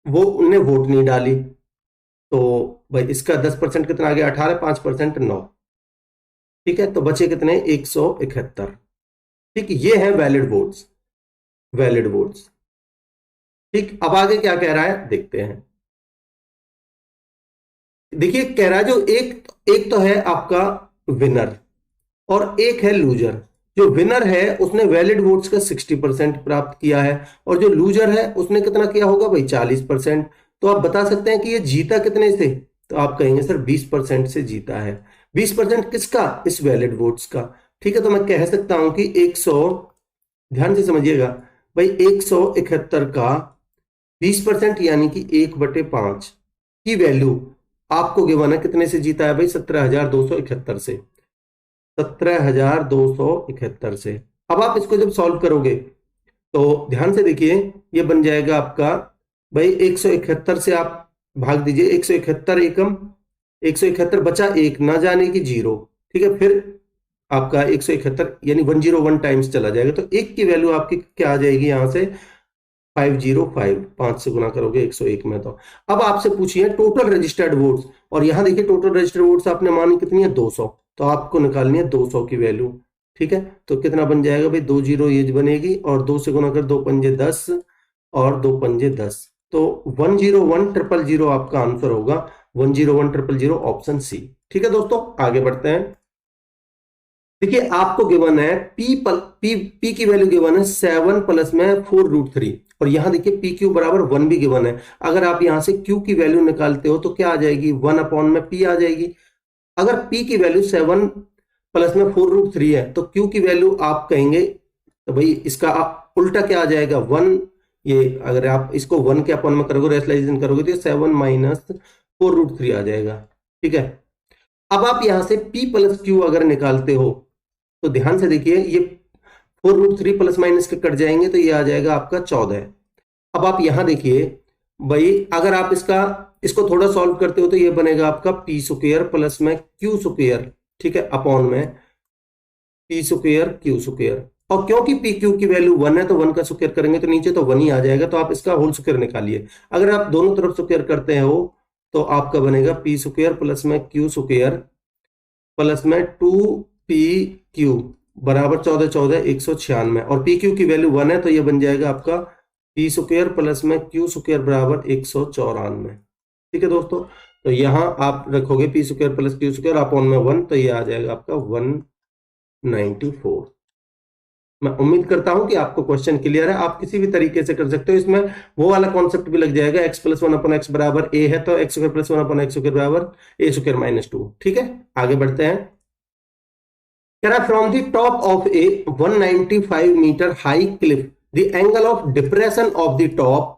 A: वो उनने वोट नहीं डाली, तो भाई इसका 10% कितना आ गया 18, 5% 9, ठीक है, तो बचे कितने 171। ठीक, ये है वैलिड वोट्स, वैलिड वोट्स। ठीक, अब आगे क्या कह रहा है देखते हैं। देखिए कह रहा है जो एक एक तो है आपका विनर और एक है लूजर। जो विनर है उसने वैलिड वोट्स का 60% प्राप्त किया है, और जो लूजर है उसने कितना किया होगा भाई 40%। तो आप बता सकते हैं कि ये जीता कितने से, तो आप कहेंगे सर 20% से जीता है। 20% किसका, इस वैलिड वोट्स का। ठीक है, तो मैं कह सकता हूं कि 100, ध्यान से समझिएगा भाई, 171 का 20% यानी कि 1/5 की वैल्यू आपको गिवन है, कितने से जीता है भाई 17,271 से, 17,271 से। अब आप इसको जब सॉल्व करोगे तो ध्यान से देखिए, ये बन जाएगा आपका भाई 171 से आप भाग दीजिए, 171 एकम 171 बचा एक, ना जाने की जीरो, ठीक है, फिर आपका 171 यानी 101 टाइम्स चला जाएगा, तो एक की वैल्यू आपकी क्या आ जाएगी यहां से 505, 5 से गुना करोगे 101 में। तो अब आपसे पूछिए टोटल रजिस्टर्ड वोट्स, और यहां देखिए टोटल रजिस्टर्ड वोट्स आपने मानी कितनी है 200, तो आपको निकालनी है 200 की वैल्यू। ठीक है, तो कितना बन जाएगा भाई, 2 जीरो ये बनेगी, और 2 से गुना कर, 2 पंजे 10 और 2 पंजे 10, तो 101,000 आपका आंसर होगा, 101,000 ऑप्शन सी। ठीक है दोस्तों, आगे बढ़ते हैं। देखिए आपको गिवन है पी की वैल्यू गिवन है 7 प्लस में 4√3, और यहां देखिए पी क्यू बराबर 1 भी गिवन है। अगर आप यहां से क्यू की वैल्यू निकालते हो तो क्या आ जाएगी 1 में पी आ जाएगी। अगर पी की वैल्यू 7 प्लस में 4√3 है तो क्यू की वैल्यू आप कहेंगे, तो भाई इसका आप उल्टा क्या आ जाएगा 1, ये अगर आप इसको 1 के अपॉन में करोगे, रेशनलाइजेशन करोगे तो 7 माइनस 4√3 आ जाएगा। ठीक है, अब आप यहां से P प्लस क्यू अगर निकालते हो तो ध्यान से देखिए, ये 4√3 प्लस माइनस के कट जाएंगे तो ये आ जाएगा आपका 14। अब आप यहां देखिए भाई, अगर आप इसको थोड़ा सॉल्व करते हो तो ये बनेगा आपका पी स्क्वायर प्लस में क्यू स्क्वायर, ठीक है, अपॉन में पी स्क्वायर क्यू स्क्वायर। और क्योंकि पी क्यू की वैल्यू 1 है तो 1 का स्क्वायर करेंगे तो नीचे तो 1 ही आ जाएगा, तो आप इसका होल स्क्वायर निकालिए। अगर आप दोनों तरफ स्क्वायर करते हो तो आपका बनेगा पी स्क्वायर प्लस में क्यू स्क्वायर प्लस में 2PQ बराबर 14 14 196, और PQ की वैल्यू 1 है तो ये बन जाएगा आपका पी स्क्वायर प्लस में क्यू स्क्वायर बराबर 194। ठीक है दोस्तों, तो यहां आप रखोगे P square plus Q square upon में 1, तो ये आ जाएगा आपका 194। मैं उम्मीद करता हूं कि आपको क्वेश्चन क्लियर है, आप किसी भी तरीके से कर सकते हो। इसमें वो वाला कॉन्सेप्ट भी लग जाएगा, x प्लस 1 अपॉन एक्स बराबर a है तो x square plus 1 upon x square बराबर a स्क्वायर माइनस 2। ठीक है, आगे बढ़ते हैं। कह रहा from the top of a 195 metre high cliff the angle of depression of the top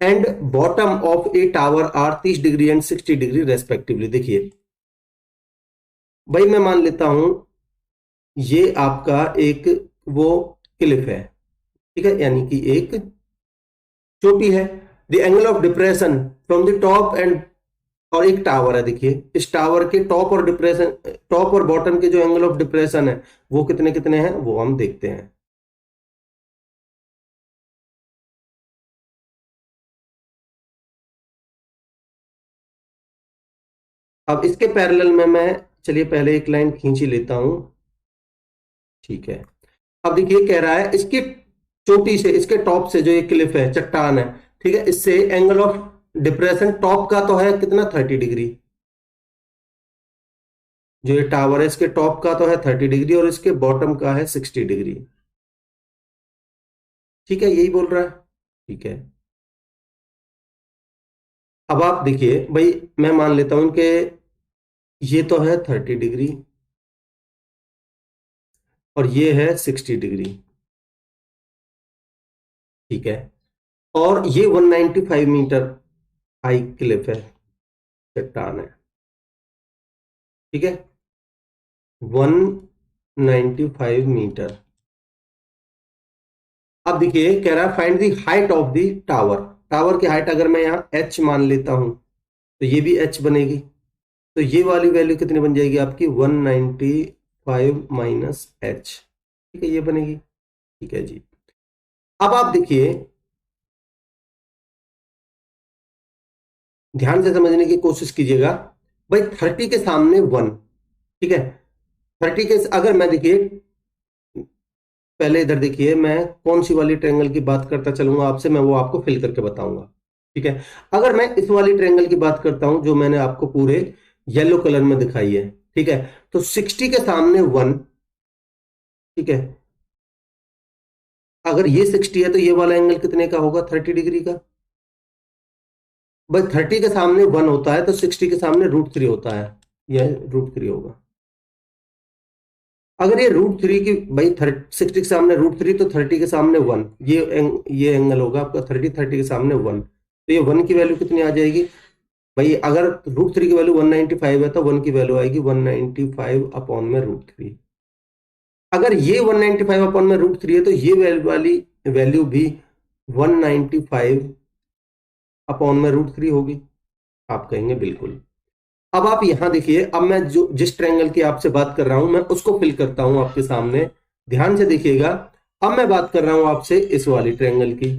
A: and bottom of a tower are 30 degree and 60 degree respectively. देखिए भाई मैं मान लेता हूं ये आपका एक वो क्लिफ है, ठीक है, यानी कि एक चोटी है। The angle of depression from the top and, और एक टावर है, देखिए इस टावर के टॉप और डिप्रेशन, टॉप और बॉटम के जो एंगल ऑफ डिप्रेशन है वो कितने कितने हैं वो हम देखते हैं। अब इसके पैरेलल में मैं, चलिए पहले एक लाइन खींच ही लेता हूं, ठीक है। अब देखिए कह रहा है इसकी चोटी से, इसके टॉप से जो ये क्लिफ है, चट्टान है, ठीक है, इससे एंगल ऑफ डिप्रेशन टॉप का तो है कितना 30 डिग्री, जो ये टावर है इसके टॉप का तो है 30 डिग्री और इसके बॉटम का है 60 डिग्री। ठीक है, यही बोल रहा है। ठीक है, अब आप देखिए भाई, मैं मान लेता हूं कि ये तो है 30 डिग्री और ये है 60 डिग्री। ठीक है, और ये 195 मीटर हाई क्लिफ है, चट्टान है। ठीक है, 195 मीटर। अब देखिए कह रहा है find the height of the tower. Tower की हाइट अगर मैं यहां h मान लेता हूं तो ये भी h बनेगी, तो ये वाली वैल्यू कितनी बन जाएगी आपकी 195 माइनस h। ठीक है, ये बनेगी। ठीक है जी, अब आप देखिए, ध्यान से समझने की कोशिश कीजिएगा भाई। 30 के सामने 1। ठीक है, 30 के अगर मैं देखिए, पहले इधर देखिए, मैं कौन सी वाली ट्रायंगल की बात करता चलूंगा आपसे, मैं वो आपको फिल करके बताऊंगा। ठीक है, अगर मैं इस वाली ट्रायंगल की बात करता हूं जो मैंने आपको पूरे येलो कलर में दिखाई है, ठीक है, तो 60 के सामने 1। ठीक है, अगर ये 60 है तो ये वाला एंगल कितने का होगा, 30 डिग्री का। बस 30 के सामने 1 होता है तो 60 के सामने √3 होता है, यह √3 होगा। अगर ये √3 की भाई 60 के सामने √3 तो 30 के सामने 1, ये एंगल होगा आपका 30 के सामने 1, तो ये 1 की वैल्यू कितनी आ जाएगी भाई। अगर √3 की वैल्यू 195 है तो 1 की वैल्यू आएगी 195 अपॉन में √3। अगर ये 195 अपॉन में √3 है तो ये वाली वैल्यू भी 195 अपॉन में √3 होगी। आप कहेंगे बिल्कुल। अब आप यहां देखिए, अब मैं जो जिस ट्रायंगल की आपसे बात कर रहा हूं मैं उसको फिल करता हूं आपके सामने, ध्यान से देखिएगा। अब मैं बात कर रहा हूं आपसे इस वाली ट्रायंगल की।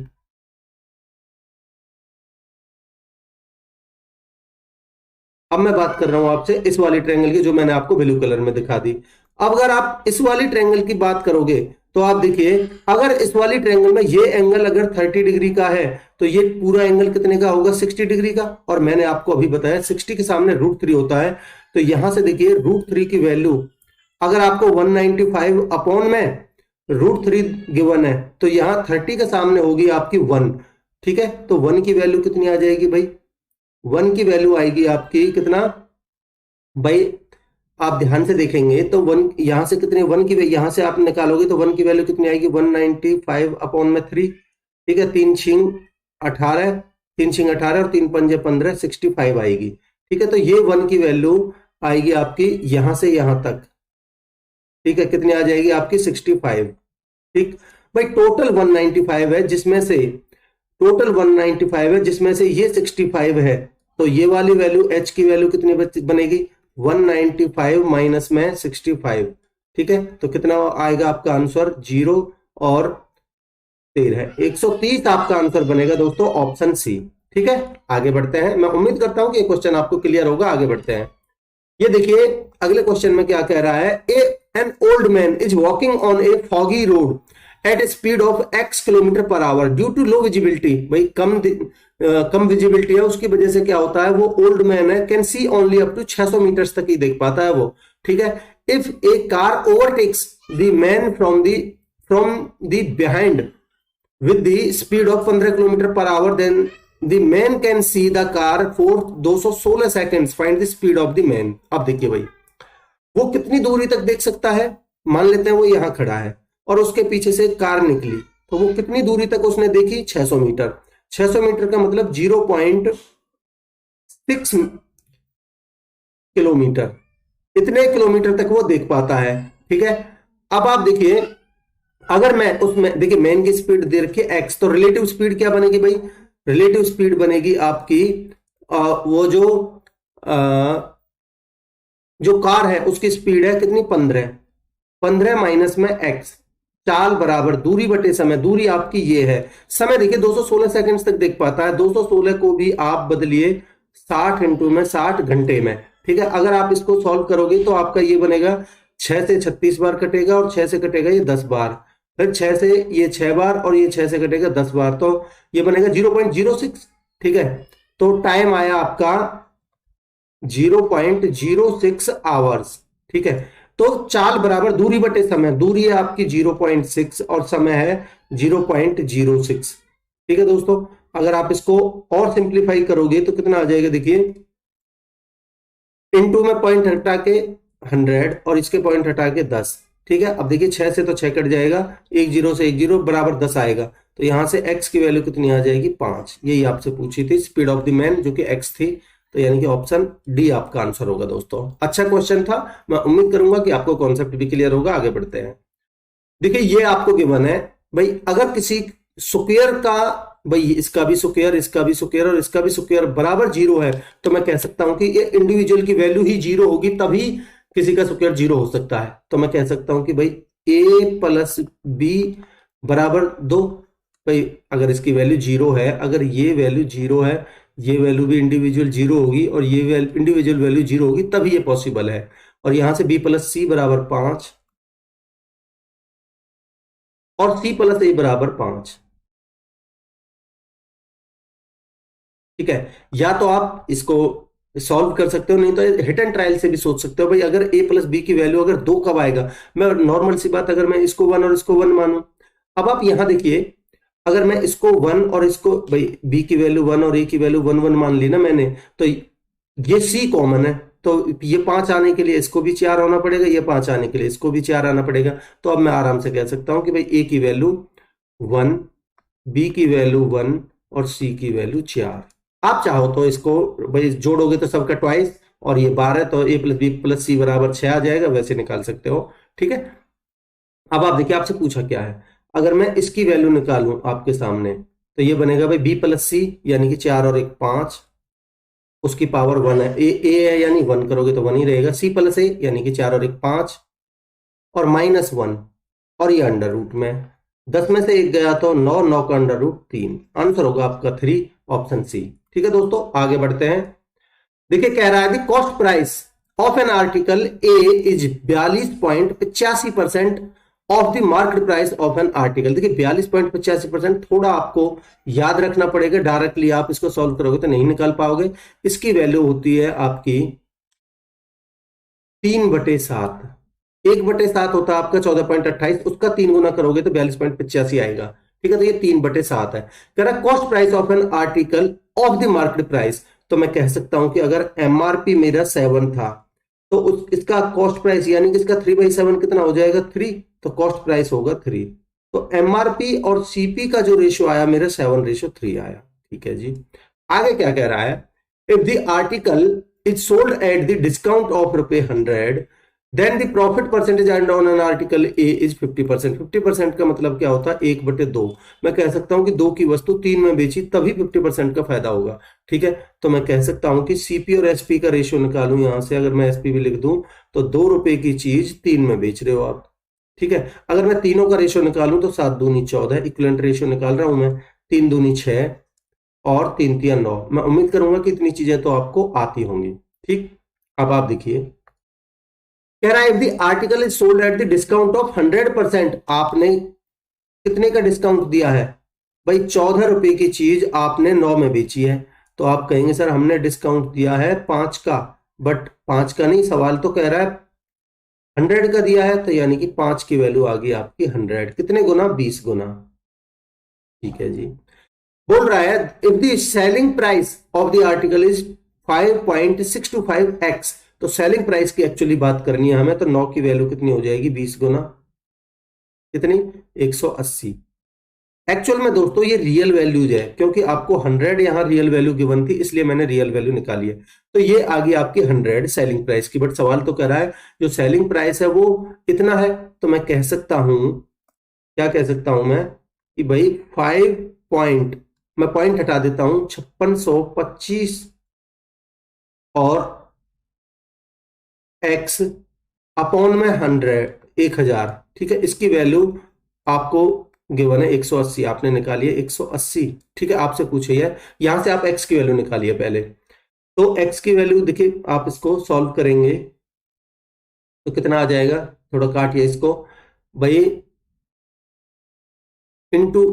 A: अब मैं बात कर रहा हूं आपसे इस वाली ट्रायंगल की जो मैंने आपको ब्लू कलर में दिखा दी। अब अगर आप इस वाली ट्रायंगल की बात करोगे तो आप देखिए, अगर इस वाली ट्रायंगल में ये एंगल अगर 30 डिग्री का है तो ये पूरा एंगल कितने का होगा, 60 डिग्री का। और मैंने आपको अभी बताया 60 के सामने √3 होता है, तो यहां से देखिए √3 की वैल्यू अगर आपको 195 अपॉन में √3 गिवन है तो यहां 30 के सामने होगी आपकी 1। ठीक है, तो 1 की वैल्यू कितनी आ जाएगी भाई, 1 की वैल्यू आएगी आपकी कितना भाई। आप ध्यान से देखेंगे तो 1 यहां से कितने 1 की यहां से आप निकालोगे तो 1 की वैल्यू कितनी आएगी 195 अपॉन में 3। ठीक है, 3 छिंग 18, 3 छिंग 18 और 3 पंजे 15, 65 आएगी। ठीक है, तो ये 1 की वैल्यू आएगी आपकी यहां से यहां तक। ठीक है, कितनी आ जाएगी आपकी 65। ठीक भाई, टोटल 195 है जिसमें से टोटल 195 है जिसमें से ये 65 है, तो ये वाली वैल्यू h की वैल्यू कितनी बनेगी 195 माइनस में 65। ठीक है, तो कितना आएगा आपका आंसर 0 और 13, 130 आपका आंसर बनेगा दोस्तों, ऑप्शन सी। ठीक है, आगे बढ़ते हैं। मैं उम्मीद करता हूं कि ये क्वेश्चन आपको क्लियर होगा। आगे बढ़ते हैं। ये देखिए अगले क्वेश्चन में क्या कह रहा है, an old man is walking on a foggy road at a speed of x kilometre per hour due to low visibility. भाई कम विजिबिलिटी है, उसकी वजह से क्या होता है, वो ओल्ड मैन है, can see only up to 600 metre तक ही देख पाता है वो। ठीक है, if a car overtakes the man from the behind with the speed of 15 kilometre per hour, then the man can see the car for 216 seconds. Find the speed of the man. अब देखिए भाई, वो कितनी दूरी तक देख सकता है। मान लेते हैं वो यहां खड़ा है और उसके पीछे से कार निकली, तो वो कितनी दूरी तक उसने देखी 600 मीटर। 600 मीटर का मतलब 0.6 किलोमीटर, इतने किलोमीटर तक वो देख पाता है। ठीक है, अब आप देखिए, अगर मैं उसमें देखिए मैन की स्पीड दे रखी है x, तो रिलेटिव स्पीड क्या बनेगी भाई, रिलेटिव स्पीड बनेगी आपकी वो जो कार है उसकी स्पीड है कितनी 15, 15 माइनस में x, चाल बराबर दूरी बटे समय। दूरी आपकी ये है, समय देखिए 216 सेकंड्स तक देख पाता है। 216 को भी आप बदलिए 60 इंटू में 60 घंटे में। ठीक है, अगर आप इसको सॉल्व करोगे तो आपका ये बनेगा 6 से 36 बार कटेगा और 6 से कटेगा ये 10 बार, फिर 6 से ये 6 बार और ये 6 से कटेगा 10 बार, तो ये बनेगा 0.06। ठीक है, तो टाइम आया आपका 0.06 आवर्स। ठीक है, तो चाल बराबर दूरी बटे समय, दूरी है आपकी 0.6 और समय है 0.06। ठीक है दोस्तों, अगर आप इसको और सिंप्लीफाई करोगे तो कितना आ जाएगा, देखिए इनटू में पॉइंट हटा के 100 और इसके पॉइंट हटा के 10। ठीक है, अब देखिए 6 से तो 6 कट जाएगा, एक जीरो से एक जीरो बराबर 10 आएगा, तो यहां से x की वैल्यू कितनी आ जाएगी, 5। यही आपसे पूछी थी स्पीड ऑफ द मैन, जो कि x थी, तो यानी कि ऑप्शन डी आपका आंसर होगा दोस्तों। अच्छा क्वेश्चन था, मैं उम्मीद करूंगा कि आपको कॉन्सेप्ट भी क्लियर होगा। आगे बढ़ते हैं। देखिए ये आपको गिवन है भाई, अगर किसी स्क्वायर का, भाई इसका भी स्क्वायर, इसका भी स्क्वायर और इसका भी स्क्वायर बराबर जीरो है, तो मैं कह सकता हूं कि ये इंडिविजुअल की वैल्यू ही जीरो होगी, तभी किसी का स्क्वायर जीरो हो सकता है। तो मैं कह सकता हूं कि भाई a प्लस बी बराबर 2। भाई अगर इसकी वैल्यू जीरो है, अगर ये वैल्यू जीरो है, ये वैल्यू भी इंडिविजुअल जीरो होगी और ये इंडिविजुअल वैल्यू जीरो होगी, तभी ये पॉसिबल है। और यहां से b प्लस सी बराबर 5 और c प्लस ए बराबर 5। ठीक है, या तो आप इसको सॉल्व कर सकते हो, नहीं तो हिट एंड ट्रायल से भी सोच सकते हो। भाई अगर a प्लस बी की वैल्यू अगर 2 कब आएगा, मैं नॉर्मल सी बात, अगर मैं इसको 1 और इसको 1 मानूं, अब आप यहां देखिए, अगर मैं इसको 1 और इसको, भाई b की वैल्यू 1 और a की वैल्यू 1 1 मान ली ना मैंने, तो ये c कॉमन है, तो ये 5 आने के लिए इसको भी 4 आना पड़ेगा, ये 5 आने के लिए इसको भी 4 आना पड़ेगा। तो अब मैं आराम से कह सकता हूं कि भाई a की वैल्यू 1, b की वैल्यू 1 और c की वैल्यू 4। आप चाहो तो इसको भाई जोड़ोगे तो सबका ट्वाइस, और ये 12, तो a प्लस बी प्लस सी बराबर 6 आ जाएगा, वैसे निकाल सकते हो। ठीक है, अब आप देखिए आपसे पूछा क्या है, अगर मैं इसकी वैल्यू निकालूं आपके सामने, तो ये बनेगा भाई b प्लस सी, यानी कि 4 और 1 5, उसकी पावर 1 है, ए है यानी 1 करोगे तो 1 ही रहेगा, c प्लस ए यानी कि 4 और 1 5 और -1, और ये अंडर रूट में 10 में से एक गया तो 9, 9 का अंडर रूट 3। आंसर होगा आपका 3, ऑप्शन सी। ठीक है दोस्तों, आगे बढ़ते हैं। देखिए कह रहा है दी cost price of N article A is 42.85% of the market price of an article. देखिए 42.85%, थोड़ा आपको याद रखना पड़ेगा, डायरेक्टली आप इसको सॉल्व करोगे तो नहीं निकाल पाओगे। इसकी वैल्यू होती है आपकी 3/7। 1/7 होता है आपका 14.28, उसका 3 गुना करोगे तो 42.85 आएगा। ठीक है, तो ये 3/7 है। कह रहा cost price of an article of the market price, तो मैं कह सकता हूं कि अगर एमआरपी मेरा 7 था, तो इसका कॉस्ट प्राइस यानी कि इसका 3/7 कितना हो जाएगा, 3, तो कॉस्ट प्राइस होगा 3। तो एमआरपी और सीपी का जो रेशियो आया मेरा 7:3 आया। ठीक है जी, आगे क्या कह रहा है, if the article is sold at the discount of ₹100, then the profit percentage and on an article A is 50%। 50% का मतलब क्या होता है, 1/2। मैं कह सकता हूं कि 2 की वस्तु 3 में बेची, तभी 50% का फायदा होगा। ठीक है, तो मैं कह सकता हूं कि सीपी और एसपी का रेशियो निकालूं, यहां से अगर मैं एसपी भी लिख दूं, तो 2 रुपए की चीज 3 में बेच रहे हो आप। ठीक है, अगर मैं तीनों का रेशियो निकालूं तो 7 दूनी 14, इक्विवेलेंट रेशियो निकाल रहा हूं मैं, 3 दूनी 6 और 3 तिया 9। मैं उम्मीद करूंगा कि इतनी चीजें तो आपको आती होंगी। ठीक, अब आप देखिए, कह रहा है if the article is sold at the discount of 100%, आपने कितने का डिस्काउंट दिया है भाई, 14 रुपए की चीज आपने 9 में बेची है, तो आप कहेंगे सर हमने डिस्काउंट दिया है 5 का, बट 5 का नहीं, सवाल तो कह रहा है 100 का दिया है, तो यानी कि 5 की वैल्यू आ गई आपकी 100। कितने गुना, 20 गुना। ठीक है जी, बोल रहा है if the selling price of the article is 5.625x, तो सेलिंग प्राइस की एक्चुअली बात करनी है हमें, तो 9 की वैल्यू कितनी हो जाएगी, 20 गुना कितनी, 180। एक्चुअल में दोस्तों ये रियल वैल्यूज है, क्योंकि आपको 100 यहां रियल वैल्यू गिवन थी, इसलिए मैंने रियल वैल्यू निकाली है। तो ये आ गई आपकी 100 सेलिंग प्राइस की, बट सवाल तो कह रहा है जो सेलिंग प्राइस है वो कितना है, तो मैं कह सकता हूं, क्या कह सकता हूं मैं, कि भाई 5 पॉइंट, मैं पॉइंट हटा देता हूं, 5625 और x अपॉन में 1000। ठीक है, इसकी वैल्यू आपको गिवन है 180, आपने निकाली है 180। ठीक है, आपसे पूछे है, यहां से आप x की वैल्यू निकालिए पहले, तो x की वैल्यू देखिए, आप इसको सॉल्व करेंगे तो कितना आ जाएगा, थोड़ा काटिए इसको भाई, इनटू,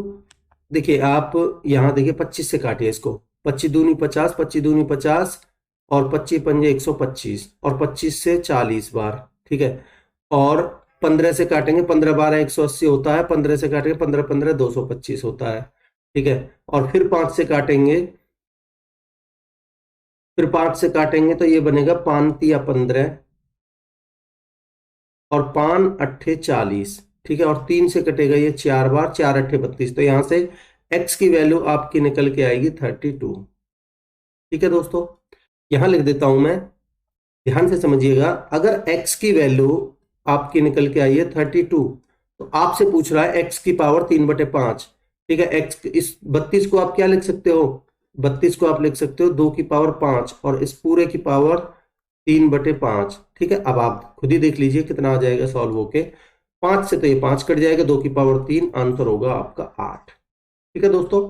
A: देखिए आप यहां देखिए 25 से काटिए इसको, 25 दूनी 50, 25 दूनी 50 और 25 पंजे 125 और 25 से 40 बार, ठीक है। और 15 से काटेंगे, 15 12 180 होता है, 15 से काटेंगे 15 15 225 होता है, ठीक है। और फिर 5 से काटेंगे, फिर 5 से काटेंगे तो ये बनेगा 5 तिया 15 और 5 अट्ठे 40, ठीक है। और 3 से कटेगा ये 4 बार, 4 अट्ठे 32, तो यहां से x की वैल्यू आपकी निकल के आएगी 32, ठीक है दोस्तों। यहां लिख देता हूं मैं, ध्यान से समझिएगा। अगर x की वैल्यू आपकी निकल के आई है 32, तो आपसे पूछ रहा है x की पावर 3/5, ठीक है। x इस 32 को आप क्या लिख सकते हो, 32 को आप लिख सकते हो 2 की पावर 5 और इस पूरे की पावर 3/5, ठीक है। अब आप खुद ही देख लीजिए कितना आ जाएगा सॉल्व होके, 5 से तो ये 5 कट जाएगा, 2 की पावर 3, आंसर होगा आपका 8, ठीक है दोस्तों।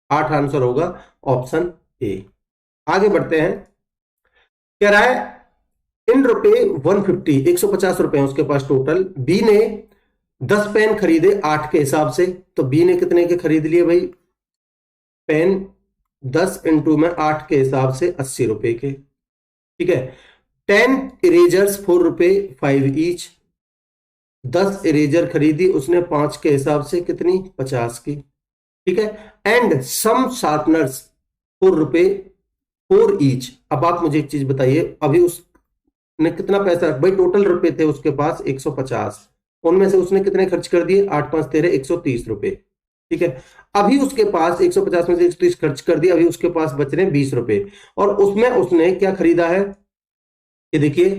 A: 8 आंसर होगा, ऑप्शन ए। आगे बढ़ते हैं। कह रहा है इन रुपए 150, 150 रुपए उसके पास टोटल। बी ने 10 पेन खरीदे 8 के हिसाब से, तो बी ने कितने के खरीद लिए भाई, पेन 10 इंटू में 8 के हिसाब से 80 रुपए के, ठीक है। 10 इरेजर्स 4 रुपए 5 ईच, 10 इरेजर खरीदी उसने 5 के हिसाब से, कितनी 50 की, ठीक है। एंड सम शार्पनर्स 4 रुपए 4 ईच। अब आप मुझे एक चीज बताइए, अभी उसने कितना पैसा, भाई टोटल रुपए थे उसके पास 150, उनमें से उसने कितने खर्च कर दिए, 8 5 13 130 रुपए, ठीक है। अभी उसके पास 150 में से 130 खर्च कर दिया, अभी उसके पास बच रहे 20 रुपए, और उसमें उसने क्या खरीदा है, ये देखिए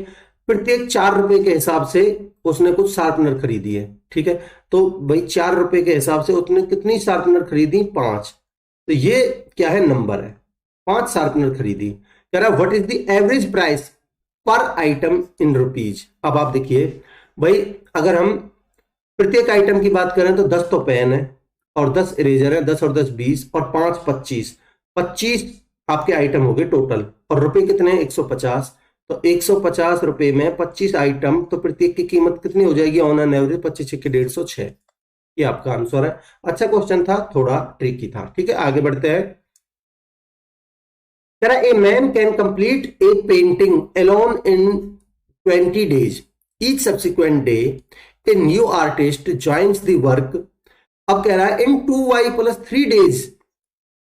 A: प्रत्येक 4 रुपए के हिसाब से उसने कुछ शार्पनर खरीदी है, ठीक है। तो भाई 4 रुपए के हिसाब से उसने कितनी शार्पनर खरीदी, 5, तो ये क्या है, नंबर है, 5 शार्पनर खरीदी। कह रहा है what is the average price पर आइटम इन रुपीज। अब आप देखिए भाई, अगर हम प्रत्येक आइटम की बात करें तो 10 तो पेन है और 10 इरेजर है, 10 और 10 20 और 5 25, 25 आपके आइटम हो गए टोटल, और रुपए कितने 150, तो 150 रुपए में 25 आइटम, तो प्रत्येक की कीमत कितनी हो जाएगी ऑन एन एवरेज, 25 के 150, ये आपका आंसर है। अच्छा क्वेश्चन था, थोड़ा ट्रिकी था, ठीक है। आगे बढ़ते हैं। A man can complete A painting alone in 20 days, each subsequent day a new artist joins the work. अब कह रहा है इन 2y + 3 days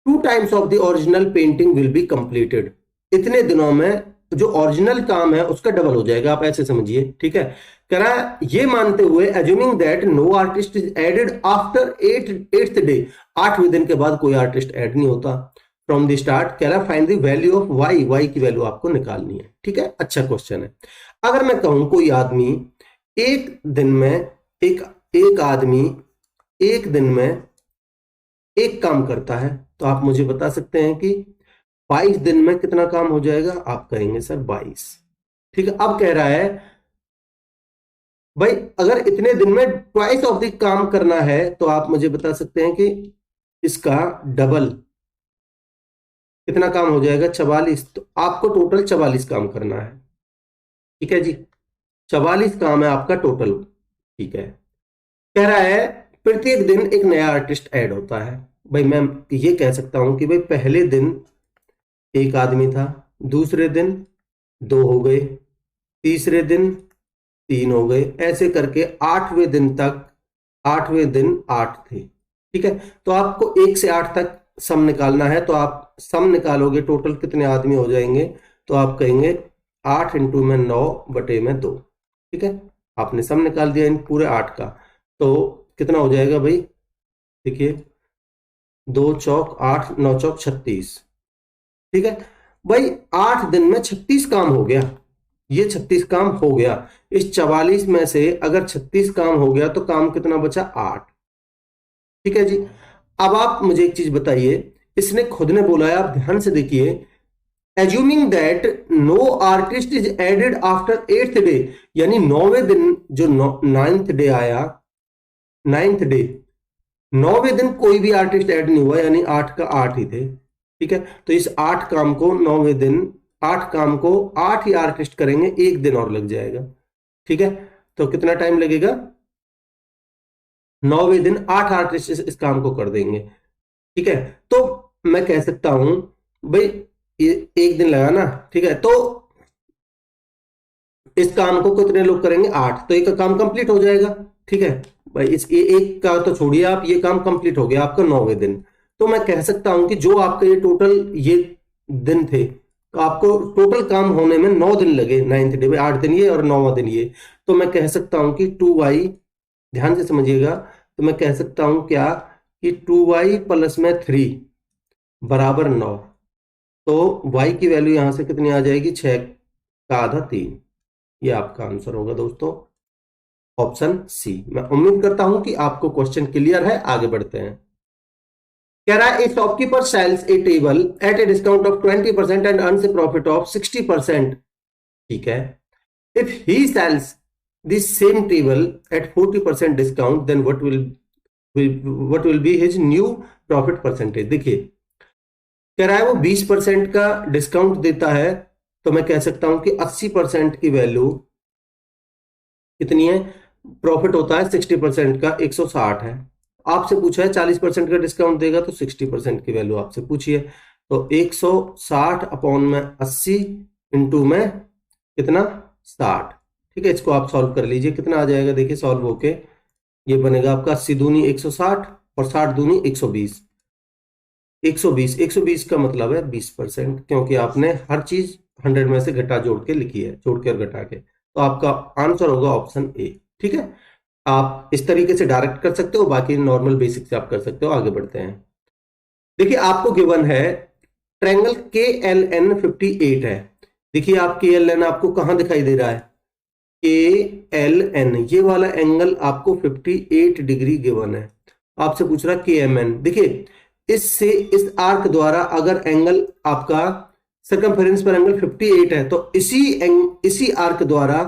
A: 2 times of the original painting will be completed. इतने दिनों में जो ओरिजिनल काम है उसका डबल हो जाएगा, आप ऐसे समझिए, ठीक है। कह रहा है ये मानते हुए assuming that no artist is added after 8th day, 8वें दिन के बाद कोई आर्टिस्ट ऐड नहीं होता फ्रॉम द स्टार्ट। कह रहा है find the value of y, y की वैल्यू आपको निकालनी है, ठीक है। अच्छा क्वेश्चन है। अगर मैं कहूं कोई आदमी एक दिन में एक आदमी एक दिन में एक काम करता है, तो आप मुझे बता सकते हैं कि 22 दिन में कितना काम हो जाएगा, आप कहेंगे सर 22, ठीक है। अब कह रहा है भाई अगर इतने दिन में ट्वाइस ऑफ द काम करना है, तो आप मुझे बता सकते हैं कि इसका डबल कितना काम हो जाएगा, 44, तो आपको टोटल 44 काम करना है, ठीक है जी। 44 काम है आपका टोटल, ठीक है। कह रहा है प्रत्येक दिन एक नया आर्टिस्ट ऐड होता है। भाई मैं ये कह सकता हूं कि भाई पहले दिन एक आदमी था, दूसरे दिन 2 हो गए, तीसरे दिन 3 हो गए, ऐसे करके 8वें दिन तक, 8वें दिन 8 थे, ठीक है। तो आपको 1 से 8 तक सम निकालना है, तो आप सम निकालोगे टोटल कितने आदमी हो जाएंगे, तो आप कहेंगे 8 इंटू में 9/2, ठीक है। आपने सम निकाल दिया इन पूरे 8 का, तो कितना हो जाएगा भाई, देखिए 2 चौक 8, 9 चौक 36, ठीक है। भाई 8 दिन में 36 काम हो गया, ये 36 काम हो गया। इस 44 में से अगर 36 काम हो गया तो काम कितना बचा, 8, ठीक है जी। अब आप मुझे एक चीज बताइए, इसने खुद ने बोला है, आप ध्यान से देखिए, assuming that no artist is added after 8th day, यानी 9वें दिन जो 9th डे आया, 9th डे 9वें दिन कोई भी आर्टिस्ट ऐड नहीं हुआ, यानी 8 का 8 ही थे, ठीक है। तो इस 8 काम को 9वें दिन 8 काम को 8 ही आर्टिस्ट करेंगे, 1 दिन और लग जाएगा, ठीक है। तो कितना टाइम लगेगा, 9वें दिन 8 आर्टिस्ट इस काम को कर देंगे, ठीक है। तो मैं कह सकता हूं भाई ये एक दिन लगा ना, ठीक है, तो इस काम को कितने लोग करेंगे, 8, तो एक का काम कंप्लीट हो जाएगा। ठीक है भाई, इस एक का तो छोड़िए आप, ये काम कंप्लीट हो गया आपका 9वें दिन। तो मैं कह सकता हूं कि जो आपका ये टोटल ये दिन थे, तो आपको टोटल काम होने में 9 दिन लगे, 9th डे में 8 दिन ये और 9वां दिन ये। तो मैं कह सकता हूं कि 2y, ध्यान से समझिएगा, तो मैं कह सकता हूं क्या कि 2y प्लस में 3 बराबर 9। तो y की वैल्यू यहां से कितनी आ जाएगी, 6 का आधा 3। ये आपका आंसर होगा दोस्तों, ऑप्शन सी। मैं उम्मीद करता हूं कि आपको क्वेश्चन क्लियर है, आगे बढ़ते हैं। कह रहा है, a shopkeeper sells a table at a discount of 20% and earns a profit of 60%। ठीक है, if he sells this same table at 40% discount, then what will be his new profit percentage. देखिए, कह रहा है वो 20% का डिस्काउंट देता है, तो मैं कह सकता हूं कि 80% की वैल्यू कितनी है, प्रॉफिट होता है 60% का 160 है। आपसे पूछा है 40% का डिस्काउंट देगा तो 60% की वैल्यू आपसे पूछी है, तो 160 अपॉन में 80 इंटू में कितना, 60। ठीक है, इसको आप सॉल्व कर लीजिए, कितना आ जाएगा, देखिए सॉल्व होके ये बनेगा आपका 80 दूनी 160 और 60 दूनी 120। 120, 120 का मतलब है 20%, क्योंकि आपने हर चीज 100 में से घटा जोड़ के लिखी है, जोड़ के और घटा के, तो आपका आंसर होगा ऑप्शन ए। ठीक है, आप इस तरीके से डायरेक्ट कर सकते हो, बाकी नॉर्मल बेसिक से आप कर सकते हो। आगे बढ़ते हैं। देखिए, आपको गिवन है ट्रायंगल के एल एन 58 है। देखिए, आप के एल एन आपको कहां दिखाई दे रहा है, के एल एन, ये वाला एंगल आपको 58 डिग्री गिवन है। आपसे पूछ रहा है के एम एन। देखिए, इससे इस आर्क द्वारा अगर एंगल आपका सर्कमफेरेंस पर एंगल 58 है, तो इसी आर्क द्वारा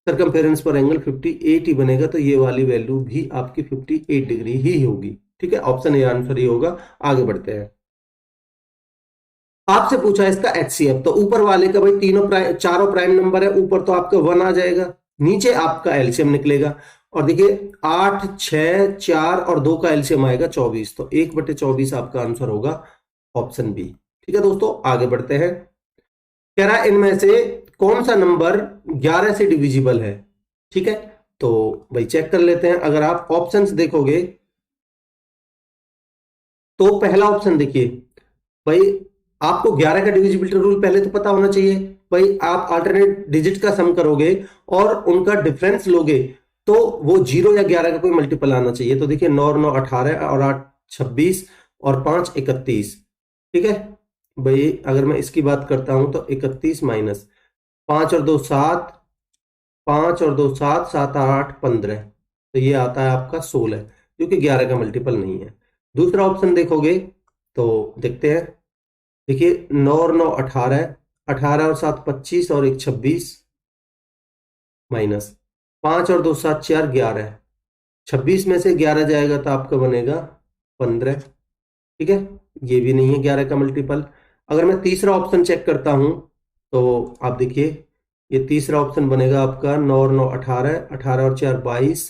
A: सर्कमफेरेंस पर एंगल 58 ही बनेगा, तो ये वाली वैल्यू भी आपकी 58 डिग्री ही होगी। ठीक है, ऑप्शन ए आंसर ही होगा। आगे बढ़ते हैं। आपसे पूछा है इसका एचसीएफ, तो ऊपर वाले का भाई चारों प्राइम नंबर है, ऊपर तो आपका 1 आ जाएगा, नीचे आपका एलसीएम निकलेगा। और देखिए 8, 6, 4 और 2 का एलसीएम आएगा 24, तो 1/24 आपका आंसर होगा, ऑप्शन बी। ठीक है दोस्तों, आगे बढ़ते हैं। कह रहा है इनमें से कौन सा नंबर 11 से डिविजिबल है। ठीक है, तो भाई चेक कर लेते हैं। अगर आप ऑप्शंस देखोगे तो पहला ऑप्शन देखिए भाई, आपको 11 का डिविजिबिलिटी रूल पहले तो पता होना चाहिए। भाई आप अल्टरनेट डिजिट का सम करोगे और उनका डिफरेंस लोगे, तो वो 0 या 11 का कोई मल्टीपल आना चाहिए। तो देखिए 9 और 9 18 और 8 26 और 5 31। ठीक है भाई, अगर मैं इसकी बात करता हूं तो 31 माइनस 5 और 2 7, 5 और 2 7, 7 8 15, तो ये आता है आपका 16, जो कि 11 का मल्टीपल नहीं है। दूसरा ऑप्शन देखोगे तो देखते हैं। देखिए 9 और 9 18, 18 और 7 25 और 1 26, माइनस 5 और 2 7 4 11, 26 में से 11 जाएगा तो आपका बनेगा 15। ठीक है, ये भी नहीं है 11 का मल्टीपल। अगर मैं तीसरा ऑप्शन चेक करता हूं तो आप देखिए, ये तीसरा ऑप्शन बनेगा आपका 9 और 9 18, 18 और 4 22,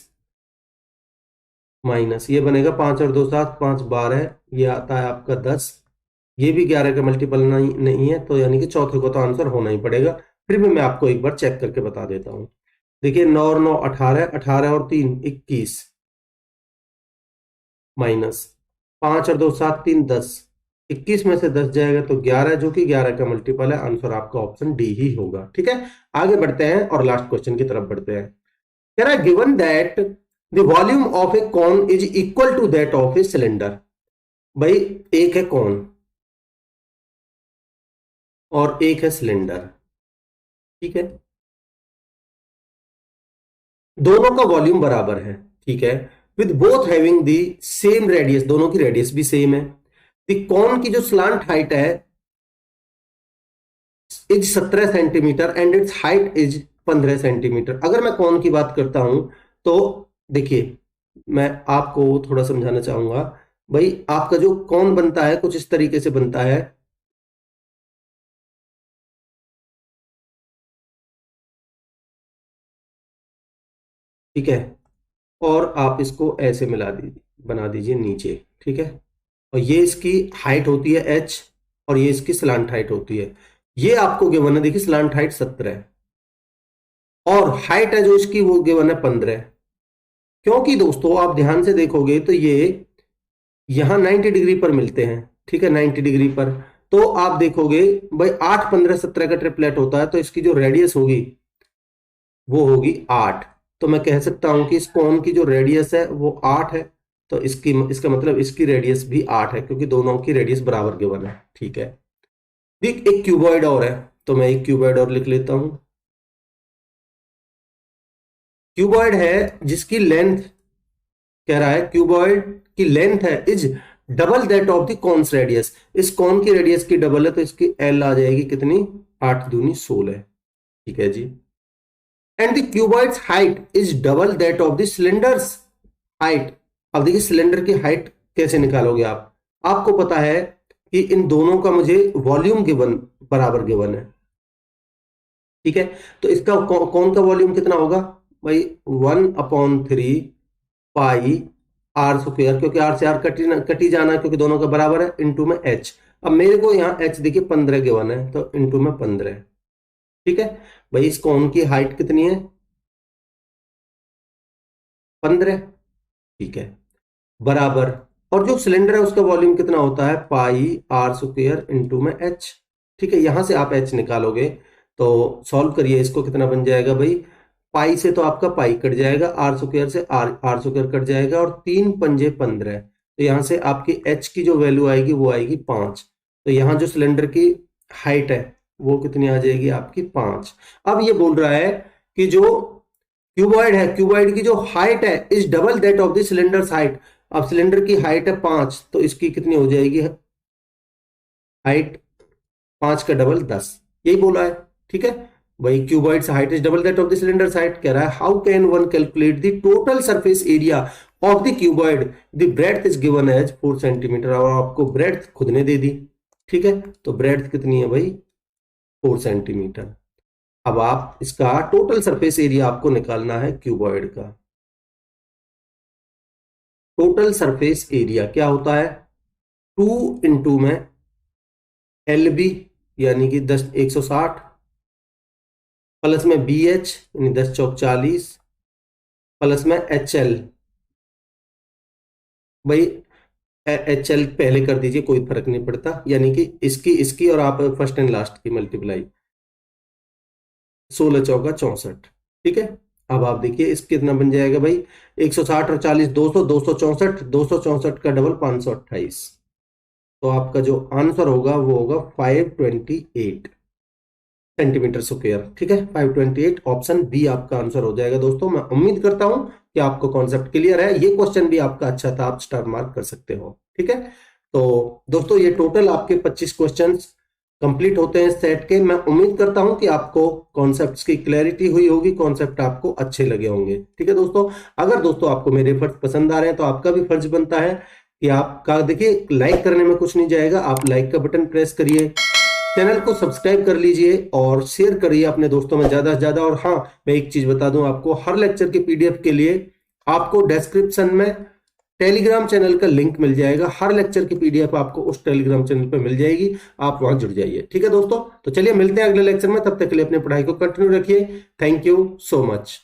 A: माइनस ये बनेगा 5 और 2 7 5 12, ये आता है आपका 10। ये भी 11 का मल्टीपल नहीं है, तो यानी कि चौथे को तो आंसर होना ही पड़ेगा। फिर भी मैं आपको एक बार चेक करके बता देता हूं। देखिए 9 और 9 18, 18 और 3 21, माइनस 5 और 2 7 3 10, 21 में से 10 जाएगा तो 11, जो कि 11 का मल्टीपल है। आंसर आपका ऑप्शन डी ही होगा। ठीक है, आगे बढ़ते हैं और लास्ट क्वेश्चन की तरफ बढ़ते हैं। कह रहा है given that the volume of a cone is equal to that of a cylinder. भाई एक है कॉन और एक है सिलेंडर। ठीक है, दोनों का वॉल्यूम बराबर है। ठीक है, with both having the same radius, दोनों की रेडियस भी सेम है। द कॉन की जो स्लांट हाइट है is 17 centimetre and it's height is 15 centimetre. अगर मैं कॉन की बात करता हूं तो देखिए, मैं आपको थोड़ा समझाना चाहूंगा। भाई आपका जो कॉन बनता है कुछ इस तरीके से बनता है। ठीक है, और आप इसको ऐसे मिला दीजिए, बना दीजिए नीचे। ठीक है, और ये इसकी हाइट होती है h, और ये इसकी स्लांट हाइट होती है। ये आपको गिवन है, देखिए स्लांट हाइट 17 है और हाइट है जो इसकी वो गिवन है 15। क्योंकि दोस्तों आप ध्यान से देखोगे तो ये यहां 90 डिग्री पर मिलते हैं, ठीक है, 90 डिग्री पर। तो आप देखोगे भाई 8, 15, 17 का ट्रिपलेट होता है, तो इसकी जो रेडियस होगी वो होगी 8। तो मैं कह सकता हूं कि इस कोन की जो रेडियस है वो 8 है। तो इसका मतलब इसकी रेडियस भी 8 है, क्योंकि दोनों की रेडियस बराबर गिवन है, ठीक है। देख एक क्यूबॉइड और है, तो मैं एक क्यूबॉइड और लिख लेता हूं। क्यूबॉइड है जिसकी लेंथ, कह रहा है क्यूबॉइड की लेंथ है is double that of the cons radius. इस कॉन की रेडियस की डबल है, तो इसकी एल आ जाएगी कितनी, 8 दूनी 16, ठीक है जी। And the cuboid's height is double that of the cylinder's height. अब देखिए सिलेंडर की हाइट कैसे निकालोगे आप, आपको पता है कि इन दोनों का मुझे वॉल्यूम गिवन बराबर गिवन है, ठीक है। तो इसका कौन का वॉल्यूम कितना होगा भाई, 1/3 पाई आर स्क्वायर, क्योंकि आर से आर कटी जाना है, क्योंकि दोनों का बराबर है, इंटू में एच। अब मेरे को यहाँ एच देखिए 15 गिवन है, तो इंटू में 15, ठीक है भाई। इस कोन की हाइट कितनी है, 15, ठीक है, बराबर। और जो सिलेंडर है उसका वॉल्यूम कितना होता है, पाई आर स्क्वायर इंटू में एच, ठीक है। यहां से आप एच निकालोगे तो सॉल्व करिए इसको, कितना बन जाएगा भाई, पाई से तो आपका पाई कट जाएगा, आर स्क्वायर से आर स्क्वायर कट जाएगा, और 3×5 = 15। तो यहां से आपकी एच की जो वैल्यू आएगी वो आएगी 5। तो यहां जो सिलेंडर की हाइट है वो कितनी आ जाएगी आपकी, 5। अब ये बोल रहा है कि जो क्यूबॉइड है, क्यूबॉइड की जो हाइट है is double that of the cylinder height. अब सिलेंडर की हाइट है 5, तो इसकी कितनी हो जाएगी हाइट, 5 का डबल 10, यही बोला है, ठीक है। वही cuboid height is double that of the cylinder height, कह रहा है how can one calculate the total surface area of the cuboid, the breadth is given as 4 centimetre. और आपको ब्रेड्थ खुद ने दे दी, ठीक है। तो ब्रेड्थ कितनी है भाई, 4 सेंटीमीटर। अब आप इसका टोटल सरफेस एरिया आपको निकालना है क्यूबॉइड का। टोटल सरफेस एरिया क्या होता है, 2 इंटू में एल बी यानी कि 160 प्लस में बी एच यानी 10 चौक 40 प्लस में एच एल। भाई एच एल पहले कर दीजिए, कोई फर्क नहीं पड़ता, यानी कि इसकी इसकी और आप फर्स्ट एंड लास्ट की मल्टीप्लाई, 16 चौका 64, ठीक है। अब आप देखिए इस कितना बन जाएगा भाई, 160 और 40 200, 264, 264 का डबल 528। तो आपका जो आंसर होगा वो होगा 528 सेंटीमीटर स्क्वायर, ठीक है, 528। ऑप्शन बी आपका आंसर हो जाएगा दोस्तों। मैं उम्मीद करता हूं कि आपको कॉन्सेप्ट क्लियर है। ये क्वेश्चन भी आपका अच्छा था, आप स्टार मार्क कर सकते हो, ठीक है। तो दोस्तों ये टोटल आपके 25 क्वेश्चंस कंप्लीट होते हैं सेट के। मैं उम्मीद करता हूं कि आपको कॉन्सेप्ट्स की क्लैरिटी हुई होगी, कॉन्सेप्ट आपको अच्छे लगे होंगे, ठीक है दोस्तों। अगर दोस्तों आपको मेरे फर्ज पसंद आ रहे हैं तो आपका भी फर्ज बनता है कि आपका, देखिए लाइक करने में कुछ नहीं जाएगा, आप लाइक का बटन प्रेस करिए, चैनल को सब्सक्राइब कर लीजिए और शेयर करिए अपने दोस्तों में ज्यादा से ज्यादा। और हाँ, मैं एक चीज बता दूं आपको, हर लेक्चर के पीडीएफ के लिए आपको डिस्क्रिप्शन में टेलीग्राम चैनल का लिंक मिल जाएगा। हर लेक्चर की पीडीएफ आपको उस टेलीग्राम चैनल पर मिल जाएगी, आप वहां जुड़ जाइए, ठीक है दोस्तों। तो चलिए मिलते हैं अगले लेक्चर में, तब तक के लिए अपनी पढ़ाई को कंटिन्यू रखिए। Thank you so much.